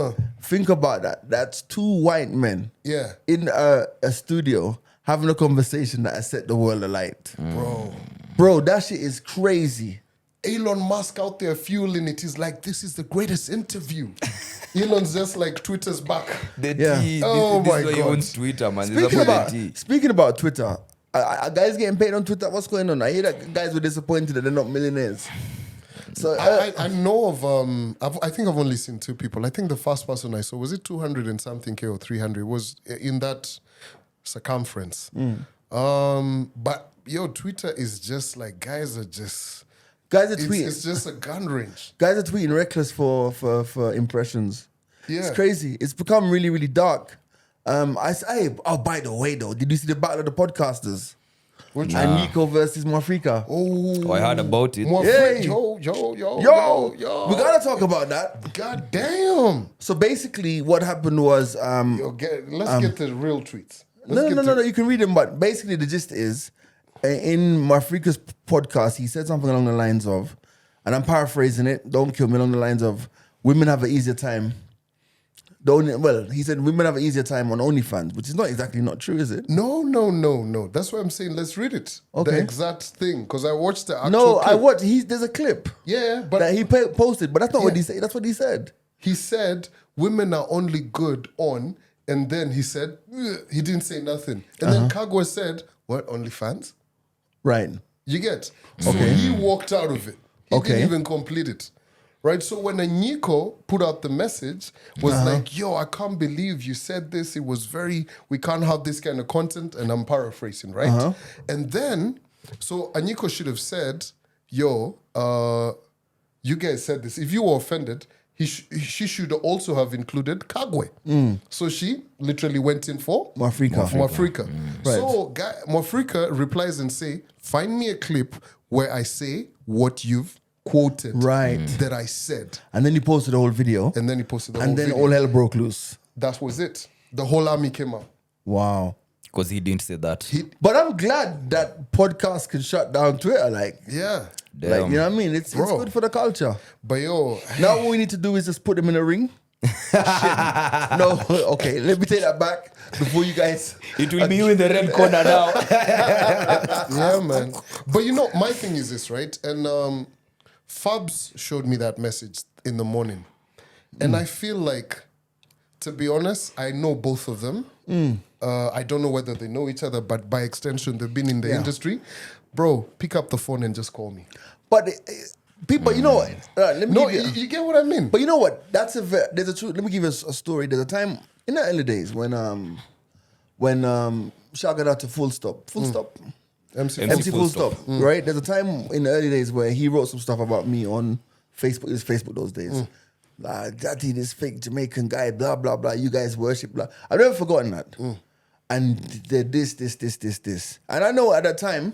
Think about that. That's two white men Yeah. in a studio having a conversation that has set the world alight. Bro, that shit is crazy. Elon Musk out there fueling it. He's like, this is the greatest interview. Elon's just like Twitter's back. The Yeah. tea, Oh this my guy God. owns Twitter, man. This is Speaking about the tea. speaking about Twitter, are guys getting paid on Twitter? What's going on? I hear that guys were disappointed that they're not millionaires. So I know of, I think I've only seen two people. I think the first person I saw, was it 200 and something K or 300? Was in that circumference. But yo, Twitter is just like, guys are tweeting. It's just a gun range. Guys are tweeting reckless for impressions. Yeah. It's crazy. It's become really, really dark. By the way, though, did you see the battle of the podcasters? Which And Nico versus Mwafrika. Oh, I heard about it. More Hey. yo. We gotta talk about that. God damn. So basically, what happened was, Yo, let's get the real tweets. no. You can read them, but basically the gist is, in Mwafrika's podcast, he said something along the lines of, and I'm paraphrasing it. Don't kill me. Along the lines of, women have an easier time he said women have an easier time on OnlyFans, which is not exactly not true, is it? No. That's why I'm saying let's read it. Okay. The exact thing, because I watched the actual No, clip. I watched. There's a clip. Yeah, but that he posted, but that's not what Yeah. he said. That's what he said. he said women are only good on, and then he said, "Ugh," he didn't say nothing. And then Kagwa said, what, OnlyFans? Right. You get? So he walked out of it. He Okay. didn't even complete it. Right? So when Anyiko put out the message, was like, yo, I can't believe you said this. It was we can't have this kind of content. And I'm paraphrasing, right? And then, so Anyiko should have said, yo, you guys said this. If you were offended, she should also have included Kagwe. So she literally went in for Mwafrika. Mwafrika. Right. So Mwafrika replies and say, find me a clip where I say what you've quoted Right. that I said. And then he posted the whole video. And then he posted the whole And then video. all hell broke loose. That was it. The whole army came out. Wow. Because he didn't say that. But I'm glad that podcasts can shut down Twitter. Like, Yeah. Damn. like you know what I mean? It's Bro. good for the culture. But yo, Now what we need to do is just put them in a ring. Shit. No, okay, let me take that back before you guys. It will be you in the red corner now. yeah, man. But you know, my thing is this, right? And Fabs showed me that message in the morning. And I feel like, to be honest, I know both of them. I don't know whether they know each other, but by extension, they've been in the industry. Bro, pick up the phone and just call me. But people, you know what? Let me No, give you get what I mean? But you know what? There's a truth. Let me give you a story. There's a time in the early days when Shah got out to Full Stop, MC Full Stop, right? There's a time in the early days where he wrote some stuff about me on Facebook. It was Facebook those days. Daddy, this fake Jamaican guy, blah blah blah. You guys worship, blah. I've never forgotten that. And this, and I know at that time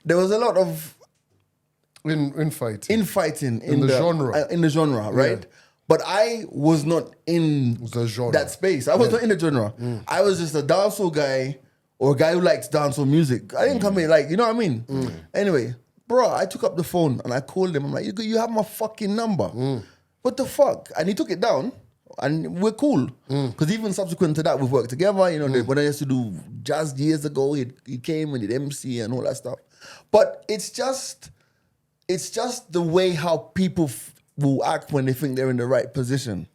there was a lot of Infighting. infighting In the genre. in the genre, right? Yeah. But I was not in The genre. that space. I was not in the genre. I was just a dancehall guy or a guy who likes dancehall music. I didn't come in like, you know what I mean? Anyway, bro, I took up the phone and I called him. I'm like, you have my fucking number. What the fuck? And he took it down and we're cool. Because even subsequent to that, we've worked together. You know, when I used to do jazz years ago, he came and did MC and all that stuff. But it's just the way how people will act when they think they're in the right position.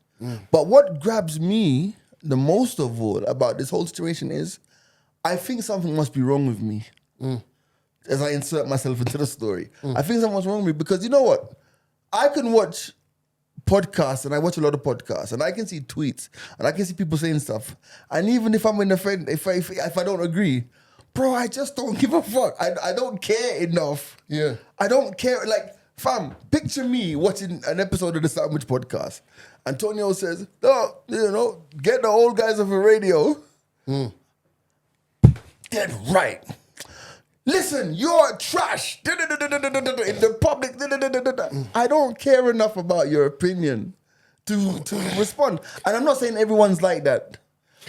But what grabs me the most of all about this whole situation is I think something must be wrong with me as I insert myself into the story. I think something's wrong with me because you know what? I can watch podcasts and I watch a lot of podcasts and I can see tweets and I can see people saying stuff. And even if I'm in the friend, if I don't agree, bro, I just don't give a fuck. I don't care enough. Yeah. I don't care. Like, fam, picture me watching an episode of the Sandwich Podcast. Antonio says, oh, you know, get the old guys off the radio. Dead right. Listen, you're trash. In the public. I don't care enough about your opinion to respond. And I'm not saying everyone's like that.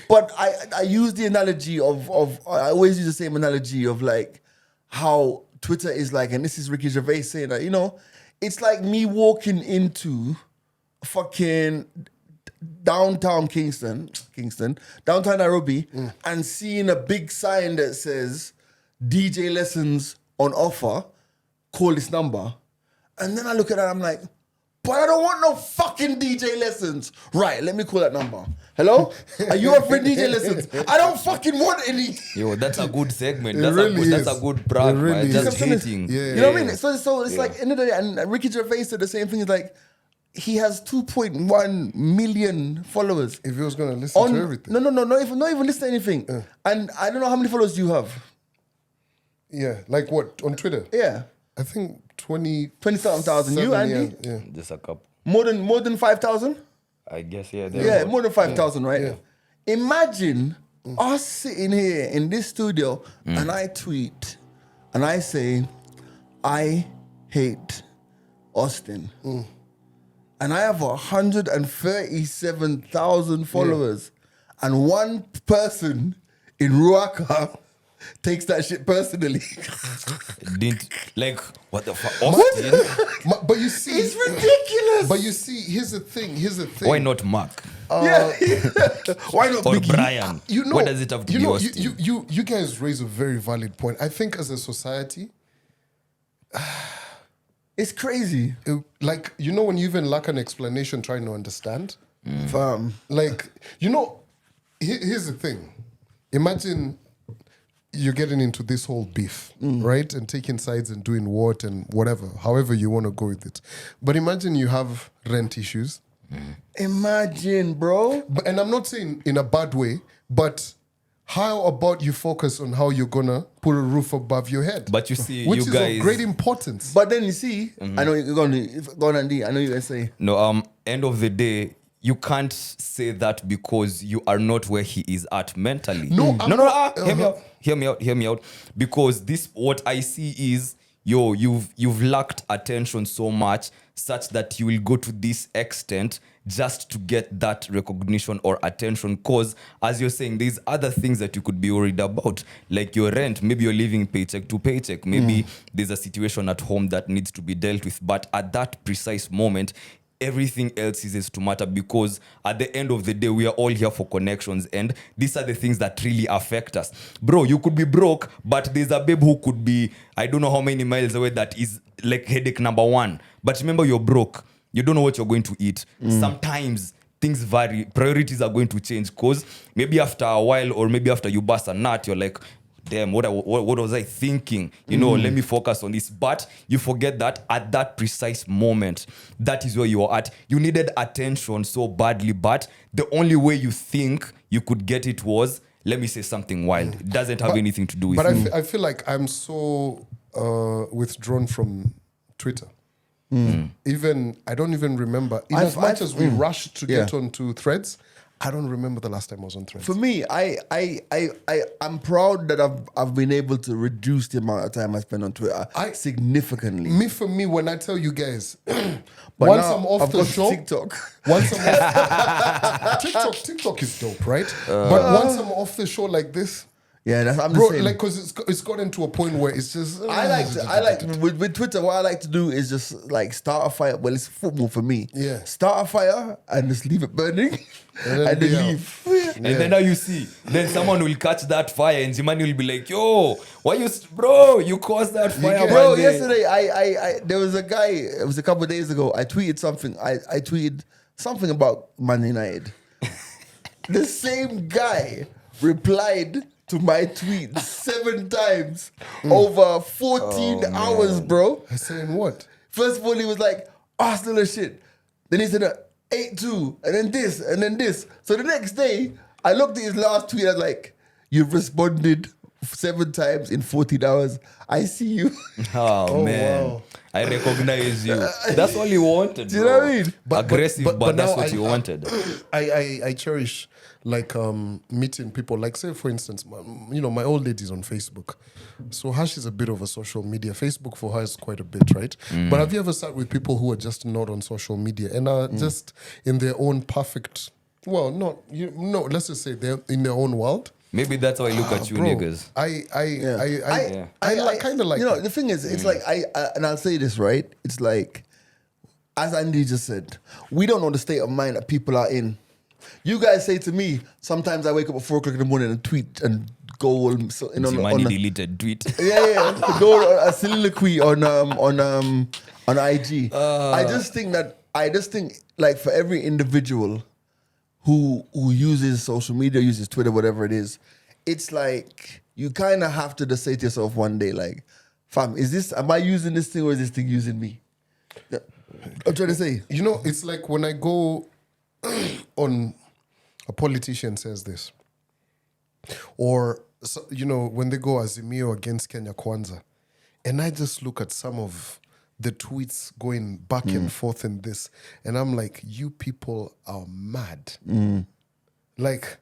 But I use the analogy of I always use the same analogy of like how Twitter is like, and this is Ricky Gervais saying that, you know, it's like me walking into fucking downtown Kingston, downtown Nairobi, and seeing a big sign that says DJ lessons on offer, call this number. And then I look at that, I'm like, but I don't want no fucking DJ lessons. Right, let me call that number. Hello? Are you offering DJ lessons? I don't fucking want any. Yo, that's a good segment. It That's, really that's is. a good brag, It really man. is. Just You know what I'm hating. Yeah. You know what I mean? So it's like, end of the day, and Ricky Gervais said the same thing. It's like, he has 2.1 million followers. If he was going to listen to everything. No, not even listen to anything. And I don't know how many followers you have. Yeah, like what? On Twitter? Yeah. I think 20,000 thousand. You, Andy? Yeah. Just a couple. More than 5,000? I guess, yeah. Yeah, more than 5,000, right? Yeah. Imagine us sitting here in this studio and I tweet and I say, I hate Austin. And I have 137,000 followers. And one person in Ruaka takes that shit personally. Didn't like what the fuck? Austin? But you see, It's ridiculous. But you see, here's the thing. Why not Mark Yeah. Why not or Biggie? Brian? You know, Why does it have to be Austin? you guys raise a very valid point. I think as a society, It's crazy. like when you even lack an explanation trying to understand. Fam. Like here's the thing. Imagine you're getting into this whole beef, right? And taking sides and doing what and whatever, however you want to go with it. But imagine you have rent issues. Imagine, bro. And I'm not saying in a bad way, but how about you focus on how you're gonna put a roof above your head? But you see, which you is guys. of great importance. But then you see, I know you're going to go on, Andy. I know you're going to say. No, end of the day, you can't say that because you are not where he is at mentally. No, I'm not- hear me out. Because this, what I see is, you've lacked attention so much such that you will go to this extent just to get that recognition or attention. Because, as you're saying, there's other things that you could be worried about, like your rent. Maybe you're living paycheck to paycheck. Maybe there's a situation at home that needs to be dealt with. But at that precise moment, everything else ceases to matter, because at the end of the day, we are all here for connections, and these are the things that really affect us. Bro, you could be broke, but there's a babe who could be, I don't know how many miles away, that is like headache number one. But remember, you're broke. You don't know what you're going to eat. Sometimes things vary. Priorities are going to change, because maybe after a while, or maybe after you bust a nut, you're like, damn, what was I thinking? Let me focus on this. But you forget that at that precise moment, that is where you are at. You needed attention so badly, but the only way you think you could get it was, let me say something wild. It doesn't have anything to do with But you. I feel like I'm so withdrawn from Twitter. Even I don't even remember. In as much as we rushed to get onto Threads, I don't remember the last time I was on Threads. For me, I'm proud that I've been able to reduce the amount of time I spend on Twitter significantly. For me, when I tell you guys, But once now I'm off I've the got show, TikTok. once I'm off, TikTok is dope, right? But once I'm off the show like this, Yeah, I'm bro, the same. like, because it's gotten to a point where it's just. I like to, with Twitter, what I like to do is just like start a fire. Well, it's football for me. Yeah. Start a fire and just leave it burning and then be out. leave. And then now you see, then someone will catch that fire, and Zimani will be like, yo, why bro, you caused that fire. Bro, man. yesterday I there was a guy, it was a couple of days ago, I tweeted something. I tweeted something about Man United. The same guy replied to my tweet 7 times over 14 hours, bro. Saying what? First of all, he was like, Arsenal is shit. Then he said 8-2, and then this, and then this. So the next day, I looked at his last tweet, I was like, you've responded 7 times in 14 hours. I see you. Oh, man. wow. I recognize you. That's all you wanted. Do you know what I mean? Aggressive, but that's now what you wanted. I cherish like meeting people. Like, say for instance, my old lady's on Facebook, so Hash is a bit of a social media. Facebook for her is quite a bit, right? But have you ever sat with people who are just not on social media and are just in their own perfect? Well, let's just say they're in their own world. Maybe that's how I look at you, Bro, niggas. I kind of like. You know, the thing is, it's like, and I'll say this, right? It's like, as Andy just said, we don't know the state of mind that people are in. You guys say to me, sometimes I wake up at 4 o'clock in the morning and tweet and go on Zimani deleted tweet. go on a soliloquy on IG. I just think like for every individual who uses social media, uses Twitter, whatever it is, it's like you kind of have to just say to yourself one day, like, fam, am I using this thing or is this thing using me? I'm trying to say. It's like when I go on, a politician says this, or when they go Azimio against Kenya Kwanza, and I just look at some of the tweets going back and forth in this, and I'm like, you people are mad. Like,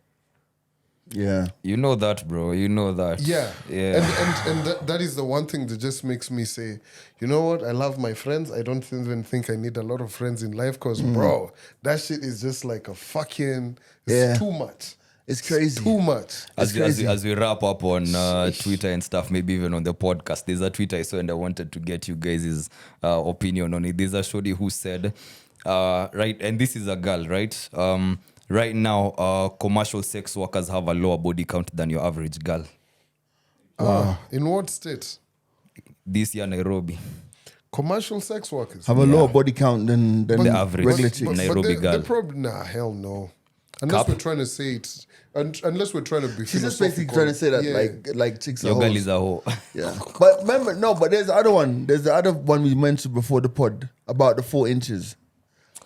yeah, You know that, bro. You know that. yeah. Yeah. And that is the one thing that just makes me say, you know what? I love my friends. I don't even think I need a lot of friends in life because, bro, that shit is just like a fucking, it's too much. It's crazy. Too much. As we wrap up on Twitter and stuff, maybe even on the podcast, there's a tweet I saw and I wanted to get you guys' opinion on it. There's a shorty who said, right, and this is a girl, right? Right now, commercial sex workers have a lower body count than your average girl. In what state? This year, Nairobi. Commercial sex workers Have a lower body count than the average regular but- chicks. Nairobi girl. The problem, hell no. Unless we're trying to say it, unless we're trying to be. She's just basically trying to say that like chicks are Your girl hoes. is a hoe. Yeah. But remember, no, but there's the other one. There's the other one we mentioned before the pod about the 4 inches.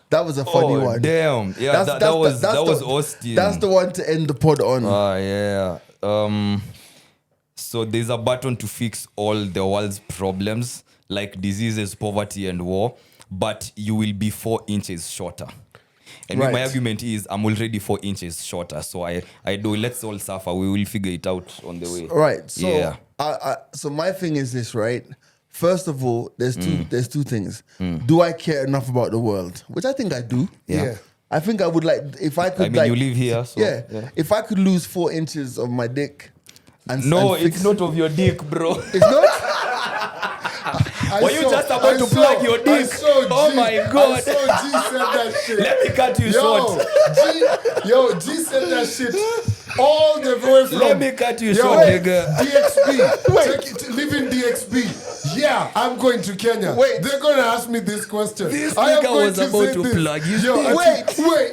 That was a funny one. Damn. Yeah, that was Austin. That's the one to end the pod on. Yeah. So there's a button to fix all the world's problems, like diseases, poverty, and war, but you will be 4 inches shorter. And Right. my argument is I'm already 4 inches shorter. So I do, let's all suffer. We will figure it out on the way. Right. So Yeah. so my thing is this, right? First of all, there's two things. Do I care enough about the world? Which I think I do. Yeah. I think I would like if I could I mean, like you live here. So, yeah. If I could lose 4 inches of my dick No, and fix, it's not of your dick, bro. It's not? Were you just about to plug your dick? Oh my God. I saw G said that shit. Let me cut you short. G said that shit all the way from. Let me cut you Yo, short, nigga. DXB. Live in DXB. Yeah, I'm going to Kenya. Wait. They're going to ask me this question. This I am nigga going was to about say to this. plug his Yo, dick. Wait,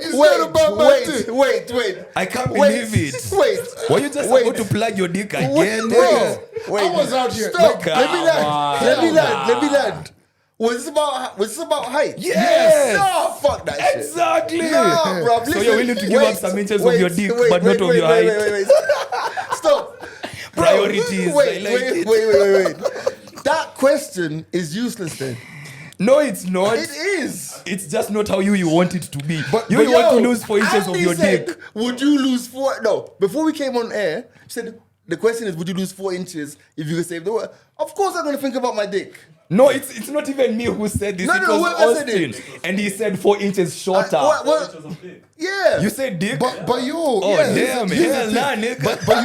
it's not about my dick. Wait. I can't believe it. Wait. Were you just about to plug your dick again, nigga? Wait. I was out here. Stop. Like, Let me land. Was this about height? Yes. No, fuck that shit. Exactly. No, bro. So you're willing to give up some inches of your dick, but not of your height. Wait. Stop. Bro, Priorities. Wait. I like it. Wait. That question is useless then. No, it's not. It is. It's just not how you want it to be. But you want to lose 4 inches of Andy your said, dick. Would you lose 4? No, before we came on air, he said the question is, would you lose 4 inches if you could save the world? Of course, I'm gonna think about my dick. No, it's not even me who said this. No, it no, was whoever said Austin. And he said 4 inches shorter. What? Yeah. You said dick? But you, Oh, yeah, damn. here's the Hell thing. nah, nigga. But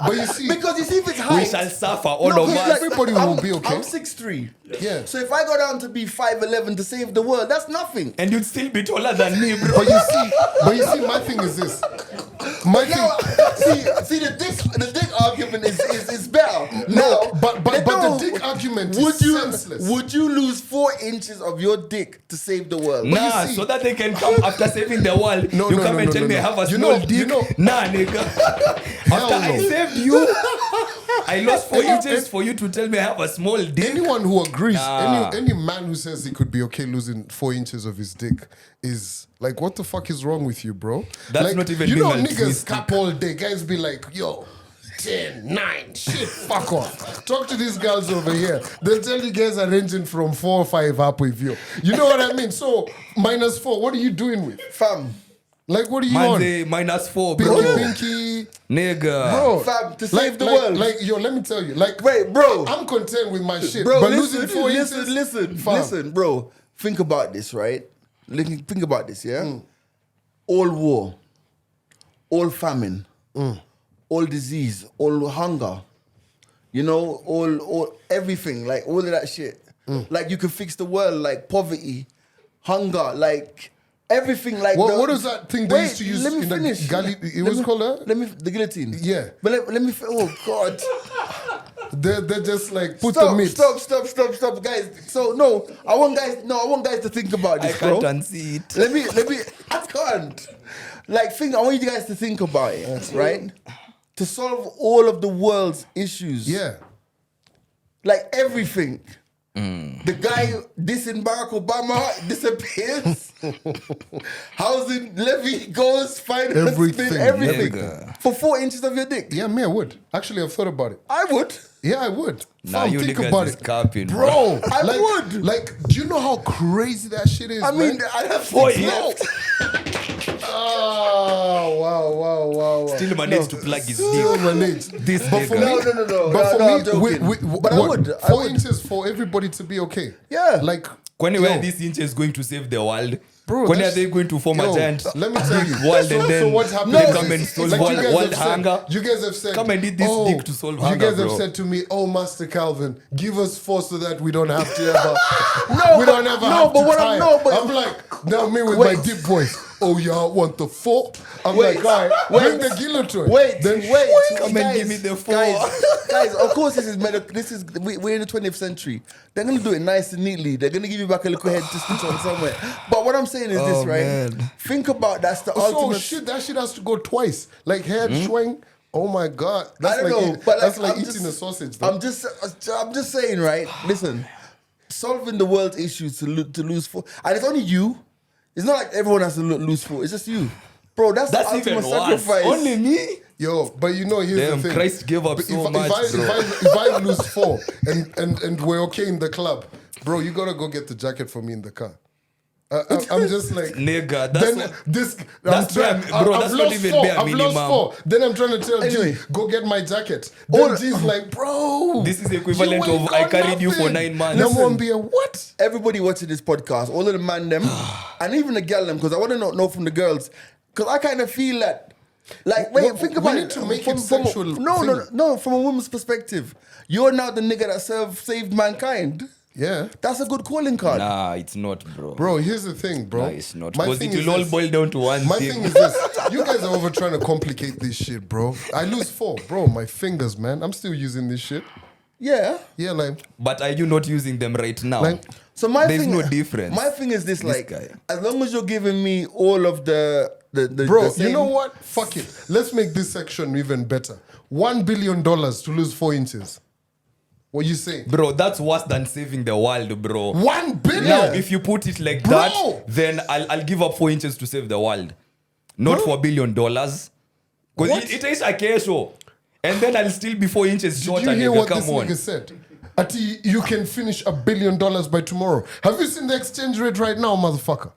you see, Because you see, if it's We height, shall suffer, all No, of because, us. like, Everybody will be okay. I'm 6'3". Yeah. So if I go down to be 5'11" to save the world, that's nothing. And you'd still be taller than me, bro. but you see, my thing is this. My thing. Now, see, the dick argument is better. No, Now, but they the don't- dick argument would is you senseless. would you lose 4 inches of your dick to save the world? Nah, see- so that they can come after saving the world. No, you no, come no, and no, tell no, me no. I have a You small know- dick. you know- Nah, nigga. After I no. saved you, I lost 4 inches for you to tell me I have a small dick. Anyone who agrees, Nah. any man who says he could be okay losing 4 inches of his dick is like, what the fuck is wrong with you, bro? That's like, not even you being know, niggas altruistic. cap all day. Guys be like, yo, 10, 9, shit, fuck off. Talk to these girls over here. They'll tell you guys are ranging from 4 or 5 up with you. You know what I mean? So, -4, what are you doing with? Fam, Like, what are you Man on? say -4, bro. Pinky, Nigga. bro. Fam, to save the world. Like, yo, let me tell you. Like, Wait, bro. I'm content with my shit. bro, but listen, losing 4 inches. listen, bro. Think about this, right? Think about this, yeah? All war, all famine, all disease, all hunger, you know, all everything, like all of that shit. Like you can fix the world, like poverty, hunger, like everything, like What was that thing they used to use let me in the finish. it was called the guillotine. Yeah. But let me. Oh God. They're just like put the meat. Stop, guys. So no, I want guys to think about I this, bro. can't unsee it. Let me. I can't. Like, I want you guys to think about it, right? To solve all of the world's issues, Yeah. like everything. The guy dissing Barack Obama disappears. Housing levy goes, finance Everything, everything. nigga. For 4 inches of your dick. Yeah, me, I would. Actually, I've thought about it. I would. Yeah, I would. Nah, Fam, you think niggas about is it. capping, Bro, I like, would. Like, do you know how crazy that shit is, I mean, man? I have 4 6 years. left. Oh, wow. Still managed to plug his Still dick. manage. This But for nigga. me, No. But for I'm me, joking. But I what, would. 4 inches for everybody to be okay. Yeah. Like, When yo, were this inch is going to save the world? Bro, When are that's- they going to form a Yo, giant let me tell you. world so, and then so what happened they is come and this. solve Like you world, guys world have said- hunger? You guys have said, Come and eat this dick to solve you hunger, guys have bro. said to me, oh, Master Calvin, give us 4 so that we don't have to ever, No, we don't ever no, have but to what tire. I'm- no, but- I'm like, now me with Wait. my deep voice. Oh, y'all want the 4? I'm Wait. like, all right, bring the guillotine. Wait, then Come and give me the 4. Guys, of course this is we're in the 20th century. They're gonna do it nice and neatly. They're gonna give you back a little head to stitch on somewhere. But what I'm saying is this, right? man. Think about that's the So ultimate. shit, that shit has to go twice. Like head swing. Oh my god, I that's don't like know, but that's like, like I'm eating just- a sausage. Though. I'm just saying, right? Listen, solving the world's issues to lose 4, and it's only you. It's not like everyone has to lose 4. It's just you, bro. That's That's the even ultimate worse. sacrifice. Only me? Yo, but you know, here's Damn, the thing. Christ gave up But so if, much, if, bro. if I lose 4 and we're okay in the club, bro, you gotta go get the jacket for me in the car. I'm just like, Nigga, that's then not- this. that's I'm bare- trying, bro, I've that's not lost even 4. bare I've lost minimum. 4. Then I'm trying to tell Anyway. G, go get my jacket. Then All- G's like, bro, This is the equivalent you ain't of I got carried you for nothing. 9 months. Then Listen. one be a what? Everybody watching this podcast, all of the man them, and even the girl them, because I want to know from the girls, because I kind of feel that, like, wait, Well, think we about need it. to make it sexual no, thing. no, from a woman's perspective, you're now the nigga that saved mankind. Yeah. That's a good calling card. Nah, it's not, bro. Bro, here's the thing, bro. Nah, it's not. My Because thing it is will all this. boil down to one My thing. thing is this. You guys are over trying to complicate this shit, bro. I lose 4. Bro, my fingers, man. I'm still using this shit. Yeah. Yeah, like, But are you not using them right now? Like- So my There's thing, no difference. My thing is this, like, guy. as long as you're giving me all of the bro, the same, you know what? Fuck it. Let's make this section even better. $1 billion to lose 4 inches. What you say? Bro, that's worse than saving the world, bro. 1 billion? Now, if you put it like Bro. that, then I'll give up 4 inches to save the world. Not Bro. for $1 billion. Because What? it is a kesho. And then I'll still be 4 inches Did shorter, you hear nigga. what Come this on. nigga said? Ati, you can finish $1 billion by tomorrow. Have you seen the exchange rate right now, motherfucker?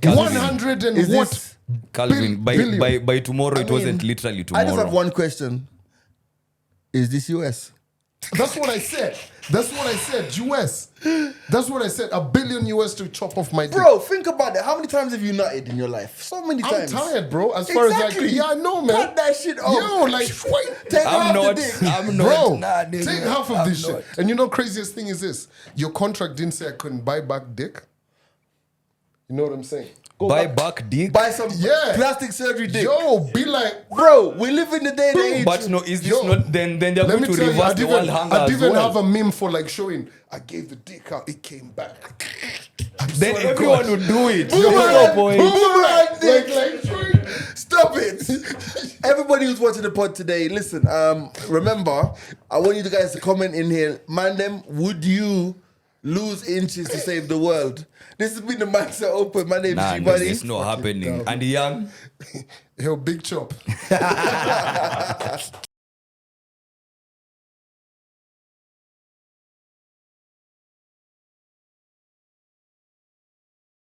Calvin, 100 and Is what? this- Calvin, billion. by tomorrow, it I wasn't mean, literally I tomorrow. just have one question. Is this US? That's what I said. That's what I said. US. That's what I said. $1 billion US to chop off my dick. Bro, think about it. How many times have you nutted in your life? So many I'm times. tired, bro. As far as Exactly. like, yeah, I know, man. Cut that shit off. Yo, like, Take I'm half not. the dick. I'm not. bro, Nah, nigga, take half of I'm this not. shit. And you know, craziest thing is this: your contract didn't say I couldn't buy back dick. You know what I'm saying? Go Buy back dick. Buy some Yeah. plastic surgery dick. Yo, be like, Bro, we live in the day and age. But no, is this Yo, not? Then they're let going me to tell you, reverse I'd the world even, hunger I'd as even well. have a meme for like showing I gave the dick out, it came back. I Then swear to everyone God. would do it. Boomerang, No point. boomerang dick. Like, showing. Stop it. Everybody who's watching the pod today, listen, remember, I want you guys to comment in here. Man, them, would you lose inches to save the world? This has been the Mindset Open. My name Nah, is no, G-Buddy. it's not happening. And young. Yo, big chop.